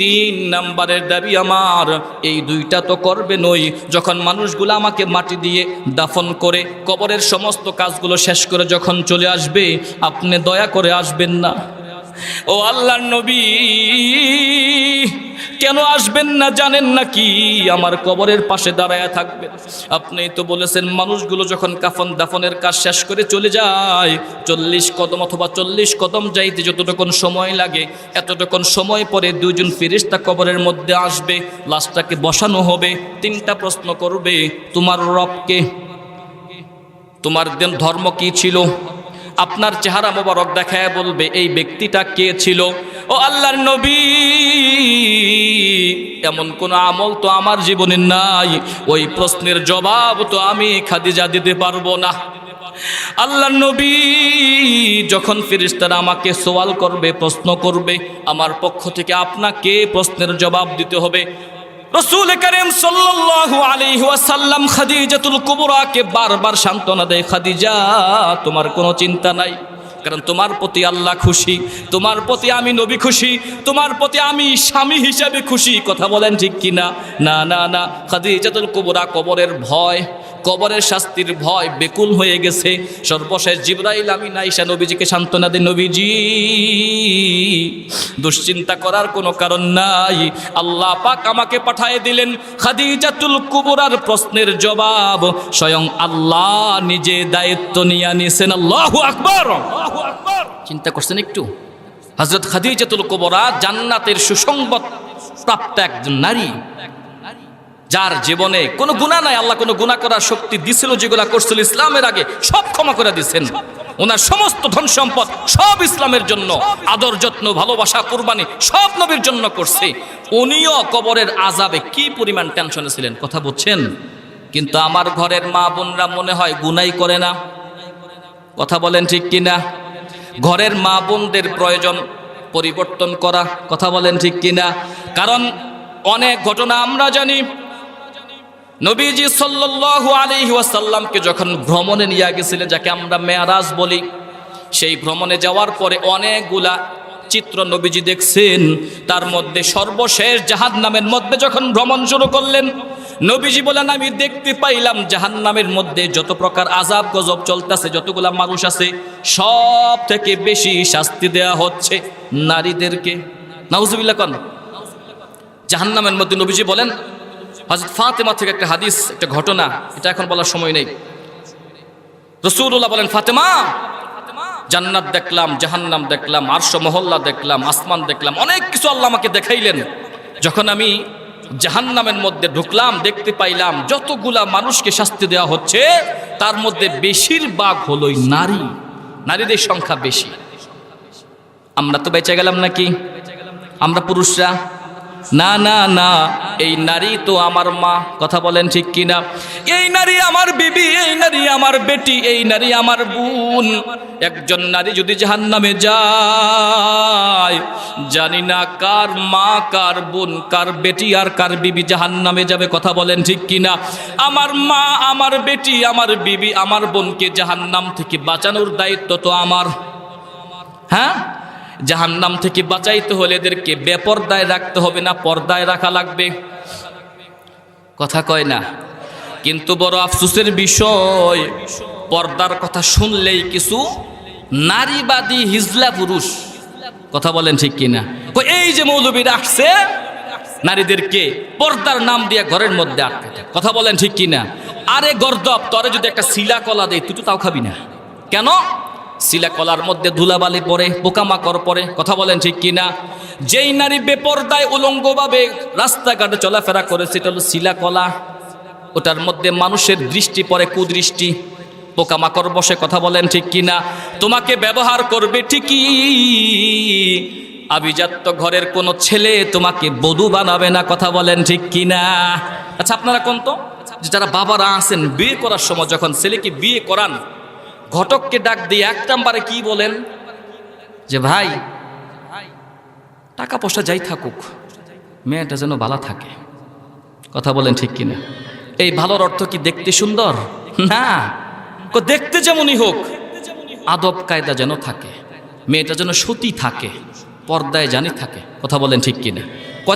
3 নম্বরের দাবি আমার এই দুইটা তো করবেনই, যখন মানুষগুলো আমাকে মাটি দিয়ে দাফন করে কবরের সমস্ত কাজগুলো শেষ করে যখন চলে আসবে, আপনি দয়া করে আসবেন না। ও আল্লাহর নবী, কেন আসবেন না জানেন নাকি? আমার কবরের পাশে দাঁড়ায় থাকবেন। আপনি তো বলেছেন মানুষগুলো যখন কাফন দাফনের কাজ শেষ করে চলে যায়, 40 কদম অথবা 40 কদম যাইতে যতটুকুন সময় লাগে, এতটুকুন সময় পরে 2 জন ফেরেশতা কবরের মধ্যে আসবে, লাশটাকে বসানো হবে, 3টা প্রশ্ন করবে, তোমার রবকে, তোমার ধর্ম কি ছিল, আপনার চেহারা মোবারক দেখায় বলবে এই ব্যক্তিটা কে ছিল। ও আল্লাহর নবী, এমন কোন আমল তো আমার জীবনে নাই, ওই প্রশ্নের জবাব তো আমি খাদিজা দিতে পারবো না। আল্লাহর নবী যখন ফেরেশতারা আমাকে সওয়াল করবে, প্রশ্ন করবে, আমার পক্ষ থেকে আপনাকে প্রশ্নের জবাব দিতে হবে। রাসূল কারীম সাল্লাল্লাহু আলাইহি ওয়াসাল্লাম খাদিজাতুল কুবরাকে বারবার সান্ত্বনা দেয়, খাদিজা তোমার কোনো চিন্তা নাই, কারণ তোমার প্রতি আল্লাহ খুশি, তোমার প্রতি আমি নবী খুশি, তোমার প্রতি আমি স্বামী হিসাবে খুশি। কথা বলেন ঠিক কিনা? না না না। খাদিজাতুল কুবরা কবরের ভয়, কবরের শাস্তির ভয় বেকুল হয়ে গেছে। সর্বশেষ জিবরাইল আমিন আয়েশা নবীজিকে সান্ত্বনা দেন, নবীজি দুশ্চিন্তা করার কোনো কারণ নাই, আল্লাহ পাক আমাকে পাঠিয়ে দিলেন খাদিজাতুল কুবরার প্রশ্নের জবাব স্বয়ং আল্লাহ নিজে দায়িত্ব নিয়ে নিয়েছেন। আল্লাহু আকবার। চিন্তা করছেন একটু? হযরত খাদিজাতুল কুবরা জান্নাতের সুসংবাদ প্রাপ্ত একজন নারী, যার জীবনে কোনো গুনাহ নাই। আল্লাহ কোনো গুনাহ করার শক্তি দিছিল, যেগুলা করছিল ইসলামের আগে সব ক্ষমা করে দিয়েছেন। ওনার সমস্ত ধন সম্পদ সব ইসলামের জন্য, আদর যত্ন ভালোবাসা কুরবানি সব নবীর জন্য করছে। উনিও কবরের আযাবে কি পরিমাণ টেনশনে ছিলেন, কথা বলছেন। কিন্তু আমার ঘরের মা বোনরা মনে হয় গুনাই করে না। কথা বলেন ঠিক কিনা? ঘরের মা বোনদের প্রয়োজন পরিবর্তন করা। কথা বলেন ঠিক কিনা? কারণ অনেক ঘটনা আমরা জানি, নবীজি সাল্লাল্লাহু আলাইহি ওয়াসাল্লামকে যখন ভ্রমণে নিয়ে গেছিলেন, যাকে আমরা মেরাজ বলি, সেই ভ্রমণে যাওয়ার পরে অনেকগুলা চিত্র নবীজি দেখছেন। তার মধ্যে সর্বশেষ জাহান্নামের মধ্যে যখন ভ্রমণ শুরু করলেন, নবীজি বলেন আমি দেখতে পাইলাম জাহান্নামের মধ্যে যত প্রকার আযাব গজব চলতেছে, যতগুলা মানুষ আছে, সব থেকে বেশি শাস্তি দেয়া হচ্ছে নারীদেরকে। নাউজুবিল্লাহ কোন জাহান্নামের মধ্যে নবীজি বলেন, হযরত ফাতেমা থেকে একটা হাদিস, একটা ঘটনা, এটা এখন বলার সময় নেই। রাসূলুল্লাহ বলেন, ফাতেমা জান্নাত দেখলাম, জাহান্নাম দেখলাম, আরশ মহল্লা দেখলাম, আসমান দেখলাম, অনেক কিছু আল্লাহ আমাকে দেখাইলেন। যখন আমি জাহান্নামের মধ্যে ঢুকলাম, দেখতে পাইলাম যতগুলা মানুষকে শাস্তি দেওয়া হচ্ছে, তার মধ্যে বেশিরভাগ হলোই নারী, নারীদের সংখ্যা বেশি। আমরা তো বেঁচে গেলাম নাকি? আমরা পুরুষরা? না না না, এই নারী তো আমার মা। কথা বলেন ঠিক কিনা? এই নারী আমার বিবি, এই নারী আমার বেটি, এই নারী আমার বোন। একজন নারী যদি জাহান্নামে যায়, জানি না কার মা, কার বোন, কার বেটি আর কার বিবি জাহান্নামে যাবে। কথা বলেন ঠিক কিনা? আমার মা, আমার বেটি, আমার বিবি, আমার বোনকে জাহান্নাম থেকে বাঁচানোর দায়িত্ব তো আমার। হ্যাঁ, জাহান্নাম থেকে বাঁচাইতে হলে এদেরকে বেপরদায় রাখতে হবে না, পর্দায় রাখা লাগবে। কথা কয় না? কিন্তু বড় আফসোসের বিষয়, পর্দার কথা শুনলেই কিছু নারীবাদী হিজলা পুরুষ, কথা বলেন ঠিক কিনা, এই যে মৌলবীরা আসছে নারীদেরকে পর্দার নাম দিয়ে ঘরের মধ্যে আটকে দেয়। কথা বলেন ঠিক কিনা? আরে গর্দব, তরে যদি একটা শিলা কলা দেয় তুই তো তাও খাবি না। কেন? শিলা কলার মধ্যে ধুলাবালি পড়ে, পোকামাকড় পড়ে। কথা বলেন ঠিক কিনা? যেই নারী বেপরদায় উলঙ্গভাবে রাস্তাঘাটে চলাফেরা করেছে, এটা হলো শিলা কলা। ওটার মধ্যে মানুষের দৃষ্টি পড়ে, কুদৃষ্টি, পোকামাকড় বসে। কথা বলেন ঠিক কিনা? তোমাকে ব্যবহার করবে ঠিকই, আভিজাত্য ঘরের কোনো ছেলে তোমাকে বধূ বানাবে না। কথা বলেন ঠিক কিনা? আচ্ছা আপনারা কোন তো যে যারা বাবারা আছেন, বিয়ে করার সময় যখন ছেলেকে বিয়ে করান, ঘটককে ডাক দিয়ে এক নাম্বারে কি বলেন? যে ভাই, টাকা পয়সা যাই থাকুক, মেয়েটা যেন ভালো থাকে। কথা বলেন ঠিক কিনা? এই ভালোর অর্থ কি দেখতে সুন্দর? না, দেখতে যেমনই হোক, আদব কায়দা যেন থাকে, মেয়েটা যেন সতী থাকে, পর্দায় জানি থাকে। কথা বলেন ঠিক কিনা?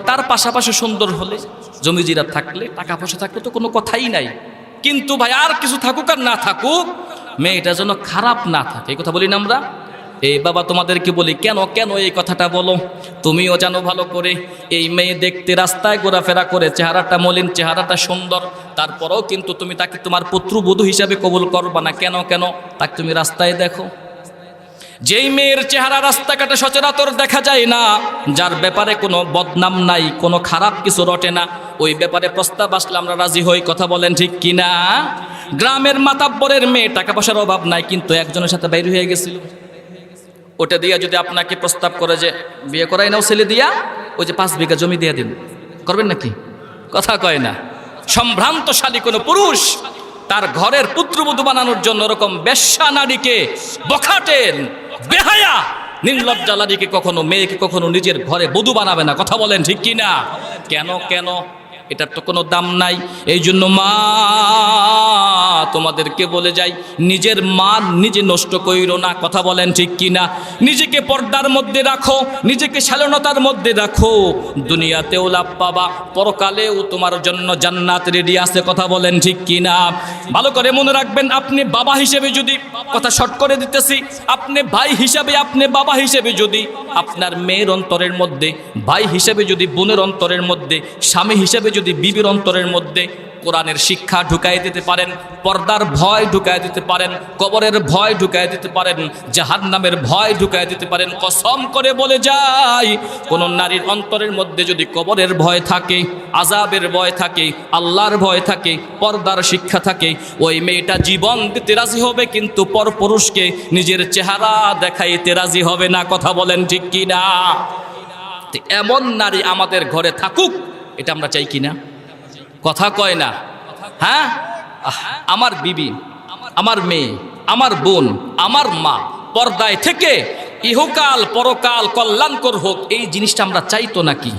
তার পাশাপাশি সুন্দর হলে, জমি জিরা থাকলে, টাকা পয়সা থাকলে তো কোনো কথাই নাই। কিন্তু ভাই আর কিছু থাকুক আর না থাকুক, মেয়েটা যেন খারাপ না থাকে। এই কথা বলি না আমরা? এই বাবা তোমাদেরকে বলি, কেন কেন এই কথাটা বলো? তুমিও জানো ভালো করে, এই মেয়ে দেখতে রাস্তায় ঘোরাফেরা করে, চেহারাটা মলিন, চেহারাটা সুন্দর, তারপরেও কিন্তু তুমি তাকে তোমার পুত্রবধূ হিসাবে কবুল করবা না। কেন কেন? তাকে তুমি রাস্তায় দেখো। যেই মেয়ের চেহারা রাস্তাঘাটে সচরাচর দেখা যায় না, যার ব্যাপারে কোনো বদনাম নাই, কোনো খারাপ কিছু রটে না, ওই ব্যাপারে প্রস্তাব আসলে আমরা রাজি হই। কথা বলেন ঠিক কিনা? গ্রামের মাতাব্বরের মেয়ে, টাকা পয়সার অভাব নাই, কিন্তু একজনের সাথে বাইরে হয়ে গেছিল, ওটা দিয়া যদি আপনাকে প্রস্তাব করে যে বিয়ে করাই নাও ছেলে দিয়া, ওই যে 5 বিঘা জমি দিয়ে দিন, করবেন নাকি? কথা কয় না। সম্ভ্রান্তশালী কোনো পুরুষ তার ঘরের পুত্রবধূ বানানোর জন্য এরকম বেশ্যা নারীকে, বখাটের, বেহায়া, নির্লজ্জা নারীকে কখনো, মেয়েকে কখনো নিজের ঘরে বধূ বানাবে না। কথা বলেন ঠিক কিনা? কেন কেন? এটার তো কোনো দাম নাই। এই জন্য মা তোমাদেরকে বলে যাই, নিজের মান নিজে নষ্ট কইরো না। কথা বলেন ঠিক কিনা? নিজেকে পর্দার মধ্যে রাখো, নিজেকে শালীনতার মধ্যে রাখো, দুনিয়াতেও লাভ পাবা, পরকালেও তোমার জন্য জান্নাত রেডি আছে। কথা বলেন ঠিক কিনা? ভালো করে মনে রাখবেন, আপনি বাবা হিসেবে যদি, কথা শর্ট করে দিতেছি, আপনি ভাই হিসাবে, আপনি বাবা হিসেবে যদি আপনার মেয়ের অন্তরের মধ্যে, ভাই হিসেবে যদি বোনের অন্তরের মধ্যে, স্বামী হিসেবে যদি বিবির অন্তরের মধ্যে কোরআনের শিক্ষা ঢুকাই দিতে পারেন, পর্দার ভয় ঢুকাই দিতে পারেন, কবরের ভয় ঢুকাই দিতে পারেন, জাহান্নামের ভয় ঢুকাই দিতে পারেন, কসম করে বলে যাই, কোন নারীর অন্তরের মধ্যে যদি কবরের ভয় থাকে, আযাবের ভয় থাকে, আল্লাহর ভয় থাকে, পর্দার শিক্ষা থাকে, ওই মেয়েটা জীবন দিতে রাজি হবে, কিন্তু পরপুরুষকে নিজের চেহারা দেখাইতে রাজি হবে না। কথা বলেন ঠিক কিনা? এমন নারী আমাদের ঘরে থাকুক, এটা আমরা চাই কিনা? কথা কয় না? হ্যাঁ, আমার বিবি, আমার মেয়ে, আমার বোন, আমার মা পর্দায় থেকে ইহকাল পরকাল কল্যাণকর হোক, এই জিনিসটা আমরা চাই তো নাকি?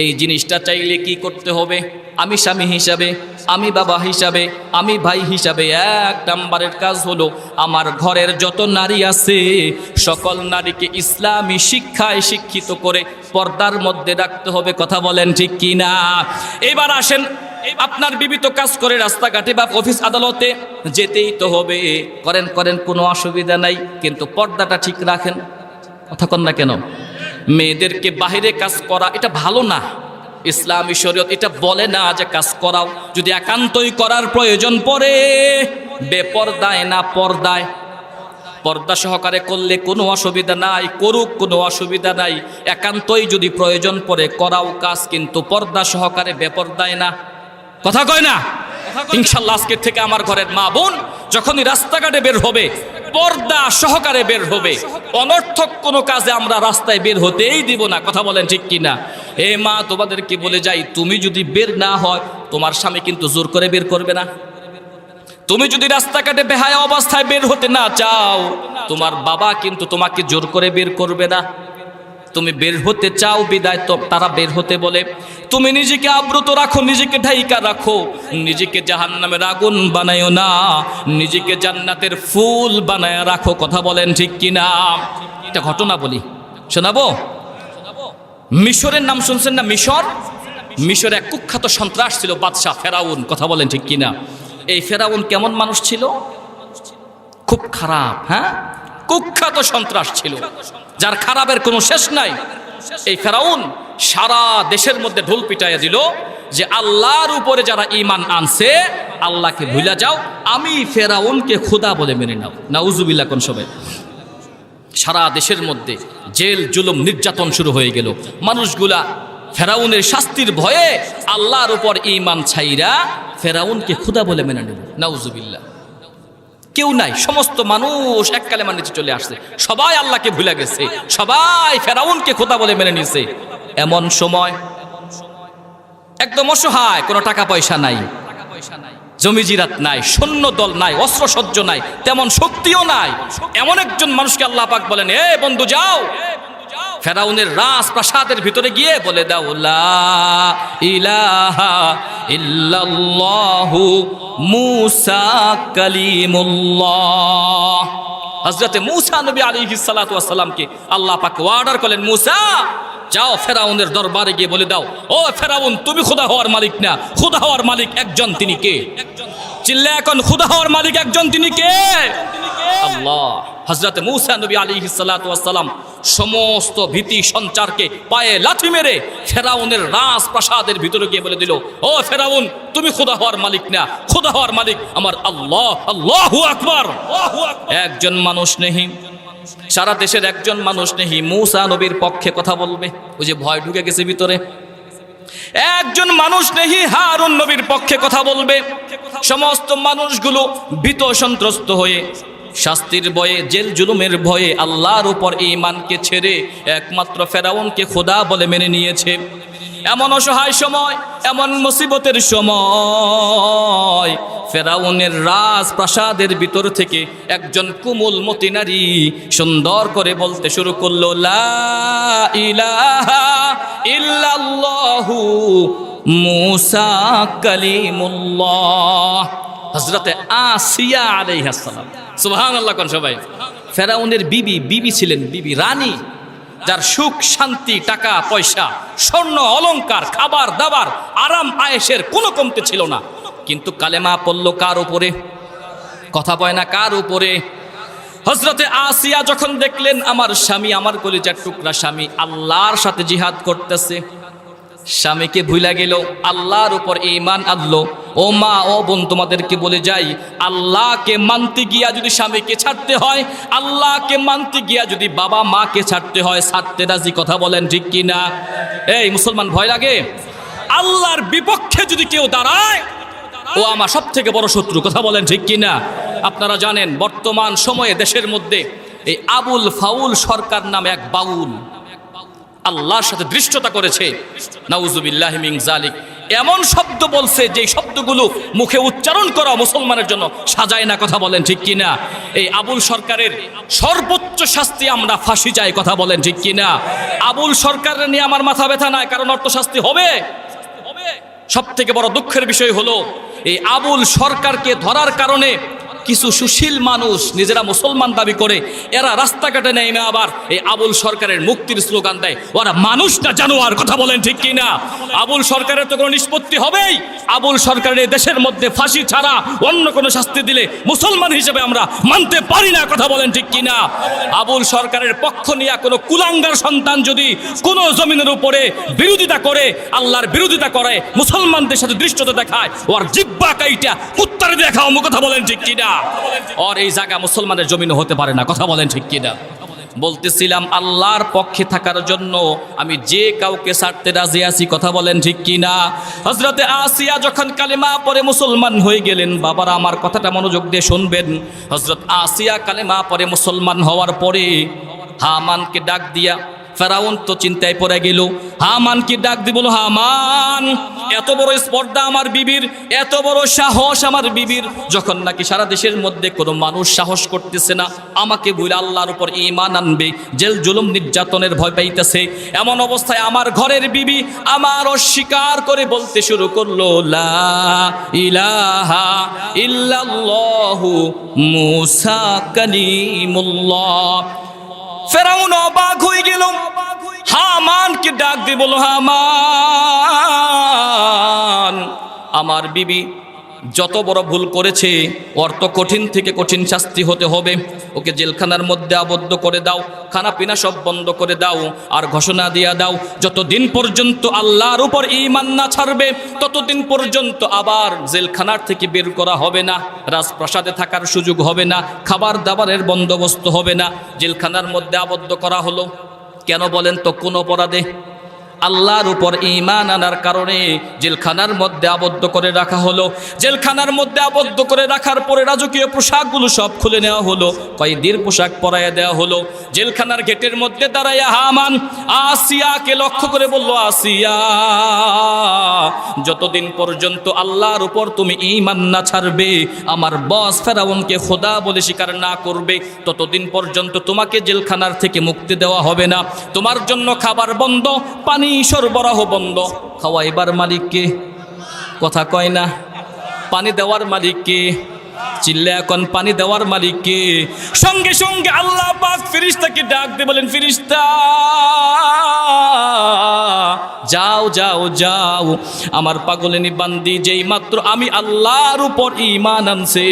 এই জিনিসটা চাইলে কি করতে হবে? আমি স্বামী হিসাবে, আমি বাবা হিসাবে, আমি ভাই হিসাবে, 1 নম্বরের কাজ হলো আমার ঘরের যত নারী আছে সকল নারীকে ইসলামী শিক্ষায় শিক্ষিত করে পর্দার মধ্যে রাখতে হবে। কথা বলেন ঠিক কিনা? এবার আসেন, আপনার বিবি তো কাজ করে রাস্তাঘাটে বা অফিস আদালতে, যেতেই তো হবে, করেন করেন, কোনো অসুবিধা নাই, কিন্তু পর্দাটা ঠিক রাখেন। কথা কন না কেন? মেয়েদেরকে বাহিরে কাজ করা এটা ভালো না। ইসলামী শরীয়ত এটা বলে না যে কাজ করাও, যদি একান্তই করার প্রয়োজন পড়ে, বেপর্দায় না পর্দায়, পর্দা সহকারে করলে কোনো অসুবিধা নাই, করুক, কোনো অসুবিধা নাই। একান্তই যদি প্রয়োজন পড়ে করাও কাজ, কিন্তু পর্দা সহকারে, বেপর্দায় না। কথা কয় না? ইনশাল্লাহ আজকে থেকে আমার ঘরের মা বোন যখনই রাস্তাঘাটে বের হবে, পর্দা সহকারে বের হবে। অনর্থক কোনো কাজে আমরা রাস্তায় বের হতেই দিব না। কথা বলেন ঠিক কিনা? এ মা তোমাদেরকে বলে যাই, তুমি যদি বের না হয়, তোমার স্বামী কিন্তু জোর করে বের করবে না। তুমি যদি রাস্তাঘাটে বেহায়া অবস্থায় বের হতে না চাও, তোমার বাবা কিন্তু তোমাকে জোর করে বের করবে না। তুমি বের হতে চাও বিদায় তো তারা বের হতে বলে। তুমি নিজেকে আব্রত রাখো, নিজেকে ঢাইকা রাখো, নিজেকে জাহান্নামের আগুন বানায়ো না, নিজেকে জান্নাতের ফুল বানায় রাখো। কথা বলেন ঠিক কিনা? একটা ঘটনা বলি, শোনাবো? মিশরের নাম শুনছেন না? মিশর, মিশরে এক কুখ্যাত সন্ত্রাস ছিল, বাদশাহ ফেরাউন। কথা বলেন ঠিক কিনা? এই ফেরাউন কেমন মানুষ ছিল? খুব খারাপ, হ্যাঁ, কুখ্যাত সন্ত্রাস ছিল, যার খারাপের কোনো শেষ নাই। এই ফেরাউন সারা দেশের মধ্যে ঢোল পিটাইয়া দিল যে আল্লাহর উপরে যারা ঈমান আনছে আল্লাহকে ভুলে যাও, আমি ফেরাউনকে খোদা বলে মেনে নাও। নাউজুবিল্লাহ কোন সবাই। সারা দেশের মধ্যে জেল জুলুম নির্যাতন শুরু হয়ে গেল। মানুষগুলা ফেরাউনের শাস্তির ভয়ে আল্লাহর উপর ঈমান ছাইরা ফেরাউনকে খোদা বলে মেনে নিল। নাউজুবিল্লাহ। কেউ নাই, সমস্ত মানুষ এক কালেমার নিচে চলে আসছে, সবাই আল্লাহকে ভুলে গেছে, সবাই ফেরাউনকে খোদা বলে মেনে নিয়েছে। এমন সময় একদম অসহায়, কোনো টাকা পয়সা নাই, জমি জিরাত নাই, সৈন্য দল নাই, অস্ত্র সজ্জ নাই, তেমন শক্তিও নাই, এমন একজন মানুষকে আল্লাহ পাক বলেন, এ বন্ধু যাও ফেরাউনের রাজপ্রাসাদের ভিতরে গিয়ে বলে দাও লা ইলাহা ইল্লাল্লাহু মুসা কালিমুল্লাহ। হযরতে মুসা নবী আলাইহিস সালাতু ওয়াস সালামকে আল্লাহ পাক অর্ডার করলেন, মুসা যাও ফেরাউনের দরবারে গিয়ে বলে দাও, ও ফেরাউন তুমি খোদা হওয়ার মালিক না, খোদা হওয়ার মালিক একজন, তিনি কে? চিল্লা এখন, খোদা হওয়ার মালিক একজন, তিনি কে? আল্লাহ। হযরতে মুসা নবী আলাইহিস সালাতু ওয়াস সালাম সমস্ত ভীতি সঞ্চারকে পায়ে লাথি মেরে ফেরাউনের রাজপ্রাসাদের ভিতরে গিয়ে বলে দিল, ও ফেরাউন তুমি খোদা হওয়ার মালিক না, খোদা হওয়ার মালিক আমার আল্লাহ। আল্লাহু আকবার। একজন মানুষ নেই, সারা দেশের একজন মানুষ নেই মুসা নবীর পক্ষে কথা বলবে। ওই যে ভয় ঢুকে গেছে ভিতরে। একজন মানুষ নেই হারুন নবীর পক্ষে কথা বলবে। সমস্ত মানুষগুলো ভীত সন্ত্রস্ত হয়ে শাস্তির ভয়ে, জেল জুলুমের ভয়ে আল্লাহর উপর ঈমানকে ছেড়ে একমাত্র ফেরাউনকে খোদা বলে মেনে নিয়েছে। এমন অসহায় সময়, এমন মুসিবতের সময় ফেরাউনের রাজপ্রাসাদের ভিতর থেকে একজন কোমলমতি নারী সুন্দর করে বলতে শুরু করলো, লা ইলাহা ইল্লাল্লাহু মুসা কালিমুল্লাহ। হযরতে আসিয়া আলাইহিস সালাম। সুবহানাল্লাহ কোন সবাই। ফেরাউনের বিবি ছিলেন, বিবি রানী, যার সুখ শান্তি, টাকা পয়সা, স্বর্ণ অলংকার, খাবার দাবার, আরাম আয়েশের কোনো কমতি ছিল না। কিন্তু কালেমা পড়ল কার উপরে? কথা বয় না কার উপরে? হযরতে আসিয়া যখন দেখলেন আমার স্বামী, আমার কলিজার টুকরা স্বামী আল্লাহর সাথে জিহাদ করতেছে, স্বামীকে ভুলে গেল, আল্লাহর উপর ঈমান আনলো। ও মা, ও বোন, তোমাদেরকে বলে যাই, আল্লাহকে মানতে গিয়া যদি স্বামীকে ছাড়তে হয়, আল্লাহকে মানতে গিয়া যদি বাবা মাকে ছাড়তে হয়, ছাড়তে রাজি। কথা বলেন ঠিক কিনা? এই মুসলমান, ভয় লাগে? আল্লাহর বিপক্ষে যদি কেউ দাঁড়ায়, ও আমার সব থেকে বড় শত্রু। কথা বলেন ঠিক কিনা? আপনারা জানেন বর্তমান সময়ে দেশের মধ্যে এই আবুল ফাউল সরকার নামে এক বাউল আল্লাহর সাথে দৃষ্টতা করেছে। নাউজুবিল্লাহি মিন যালিক। এমন শব্দ বলছে যে শব্দগুলো মুখে উচ্চারণ করা মুসলমানের জন্য সাজায় না। কথা বলেন ঠিক কিনা? এই আবুল সরকারের সর্বোচ্চ শাস্তি আমরা ফাঁসি চাই। কথা বলেন ঠিক কিনা? আবুল সরকারের নিয়ে আমার মাথা ব্যথা নাই, কারণ অর্থ শাস্তি হবে। সব থেকে বড় দুঃখের বিষয় হলো এই আবুল সরকারকে ধরার কারণে কিছু সুশীল মানুষ নিজেরা মুসলমান দাবি করে এরা রাস্তাঘাটে নেমে আবার এই আবুল সরকারের মুক্তির স্লোগান দেয়। ওরা মানুষ না জানোয়ার। কথা বলেন ঠিক কিনা? আবুল সরকারের তো কোনো নিষ্পত্তি হবেই। আবুল সরকারের দেশের মধ্যে ফাঁসি ছাড়া অন্য কোনো শাস্তি দিলে মুসলমান হিসেবে আমরা মানতে পারি না। কথা বলেন ঠিক কিনা? আবুল সরকারের পক্ষ নিয়ে কোনো কুলাঙ্গার সন্তান যদি কোনো জমিনের উপরে বিরোধিতা করে, আল্লাহর বিরোধিতা করে, মুসলমানদের সাথে দৃষ্টতা দেখায়, ওর জিব্বা কাইটা কুত্তারে দেখাও। কথা বলেন ঠিক কিনা? আর এই জায়গা মুসলমানের জমিন হতে পারে না। কথা বলেন ঠিক কিনা? বলতেছিলাম আল্লাহর পক্ষে থাকার জন্য আমি যে কাউকে ছাড়তে রাজি আছি। কথা বলেন ঠিক কিনা? হযরতে আসিয়া যখন কালেমা পড়ে মুসলমান হয়ে গেলেন, বাবারা আমার কথাটা মনোযোগ দিয়ে শুনবেন। হযরত আসিয়া কালেমা পড়ে মুসলমান হওয়ার পরে হামানকে ডাক দিয়া, ফেরাউন তো চিন্তায় পড়ে গেল, হামানকে ডাক দি, বলো হামান, এত বড় স্পর্ধা আমার বিবির, এত বড় সাহস আমার বিবির, যখন নাকি সারা দেশের মধ্যে কোনো মানুষ সাহস করতেছে না আমাকে বলে আল্লাহর উপর ঈমান আনবে, জেল জুলুম নির্যাতনের ভয় পাইতেছে, এমন অবস্থায় আমার ঘরের বিবি আমার অস্বীকার করে বলতে শুরু করলো, লা ইলাহা ইল্লাল্লাহু মুসা কালিমুল্লাহ। ফেরাউন অবাক হয়ে গেল, হামানকে ডাক দিয়ে বলল, হামান, আমার বিবি যত বড় ভুল করেছে ওর তো কঠিন থেকে কঠিন শাস্তি হতে হবে। ওকে জেলখানার মধ্যে আবদ্ধ করে দাও, খানা পিনা সব বন্ধ করে দাও, আর ঘোষণা দিয়া দাও যতদিন পর্যন্ত আল্লাহর উপর ঈমান না ছাড়বে ততদিন পর্যন্ত আবার জেলখানার থেকে বের করা হবে না, রাজপ্রাসাদে থাকার সুযোগ হবে না, খাবার দাবারের বন্দোবস্ত হবে না। জেলখানার মধ্যে আবদ্ধ করা হলো কেন বলেন তো? কোন অপরাধে? আল্লাহর উপর ঈমান আনার কারণে জেলখানার মধ্যে আবদ্ধ করে রাখা হলো। জেলখানার মধ্যে আবদ্ধ করে রাখার পরে রাজকীয় পোশাকগুলো সব খুলে নেওয়া হলো, কয়েদির পোশাক পরাইয়া দেওয়া হলো। জেলখানার গেটের মধ্যে দাঁড়াইয়া হামান আসিয়াকে লক্ষ্য করে বলল, আসিয়া, যতদিন পর্যন্ত আল্লাহর উপর তুমি ঈমান না ছাড়বে, আমার বস ফেরাউনকে খোদা বলে স্বীকার না করবে, ততদিন পর্যন্ত তোমাকে জেলখানার থেকে মুক্তি দেওয়া হবে না। তোমার জন্য খাবার বন্ধ, পানি সরবরাহ বন্ধ। খাওয়াইবার মালিককে? কথা কয় না। পানি দেওয়ার মালিককে? চিল্লা এখন পানি দেওয়ার মালিককে? সঙ্গে সঙ্গে আল্লাহ পাক ফেরেশতাকে ডাক দিয়ে বলেন, ফেরেশতা যাও যাও যাও, আমার পাগলিনী বান্দি যেই মাত্র আমি আল্লাহর উপর ঈমান আনছে,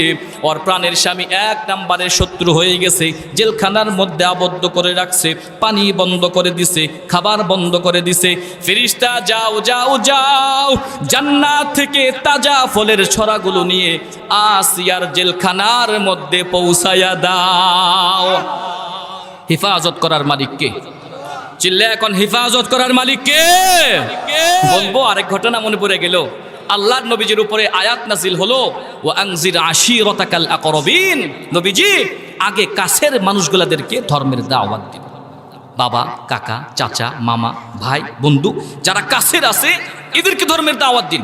ওর প্রাণের স্বামী এক নম্বরের শত্রু হয়ে গেছে, জেলখানার মধ্যে আবদ্ধ করে রাখছে, পানি বন্ধ করে দিছে, খাবার বন্ধ করে দিছে। ফেরেশতা যাও যাও যাও, জান্নাত থেকে তাজা ফলের ছড়াগুলো নিয়ে আসিয়ার জেলখানার মধ্যে পৌঁছায়া দাও। হেফাজত করার মালিককে? চিল্লা এখন হেফাজত করার মালিককে? বলবো আরেক ঘটনা মনে পড়ে গেল। আল্লাহর নবীজির উপরে আয়াত নাজিল হলো, ওয়া আনজির আশিরাতাকাল আকরাবিন। নবীজি আগে কাছের মানুষগুলাদেরকে ধর্মের দাওয়াত দিন। বাবা, কাকা, চাচা, মামা, ভাই, বন্ধু যারা কাছের আছে এদেরকে ধর্মের দাওয়াত দিন।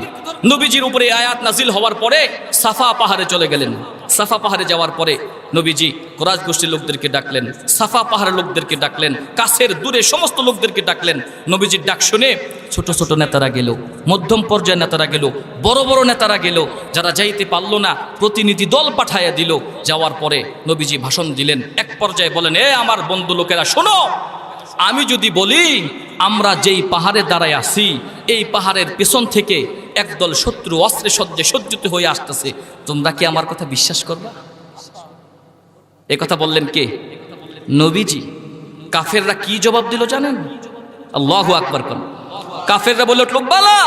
নবীজির উপরে আয়াত নাজিল হওয়ার পরে সাফা পাহাড়ে চলে গেলেন। সাফা পাহাড়ে যাওয়ার পরে নবীজি কোরাইশ গোষ্ঠীর লোকদেরকে ডাকলেন, সাফা পাহাড়ের লোকদেরকে ডাকলেন, কাছের দূরে সমস্ত লোকদেরকে ডাকলেন। নবীজির ডাক শুনে ছোট ছোট নেতারা গেল, মধ্যম পর্যায়ের নেতারা গেল, বড় বড় নেতারা গেল। যারা যাইতে পারলো না প্রতিনিধি দল পাঠাইয়া দিল। যাওয়ার পরে নবীজি ভাষণ দিলেন। এক পর্যায়ে বলেন, এ আমার বন্ধু লোকেরা শোনো, আমি যদি বলি আমরা যেই পাহাড়ে দাঁড়ায় আছি এই পাহাড়ের পেছন থেকে একদল শত্রু অস্ত্রে সজ্জে সজ্জিত হয়ে আসতেছে, তোমরা কি আমার কথা বিশ্বাস করবে? এ কথা বললেন কে? নবীজি। কাফেররা কি জবাব দিল জানেন? আল্লাহু আকবার কোন। কাফেররা বলে উঠল, বালা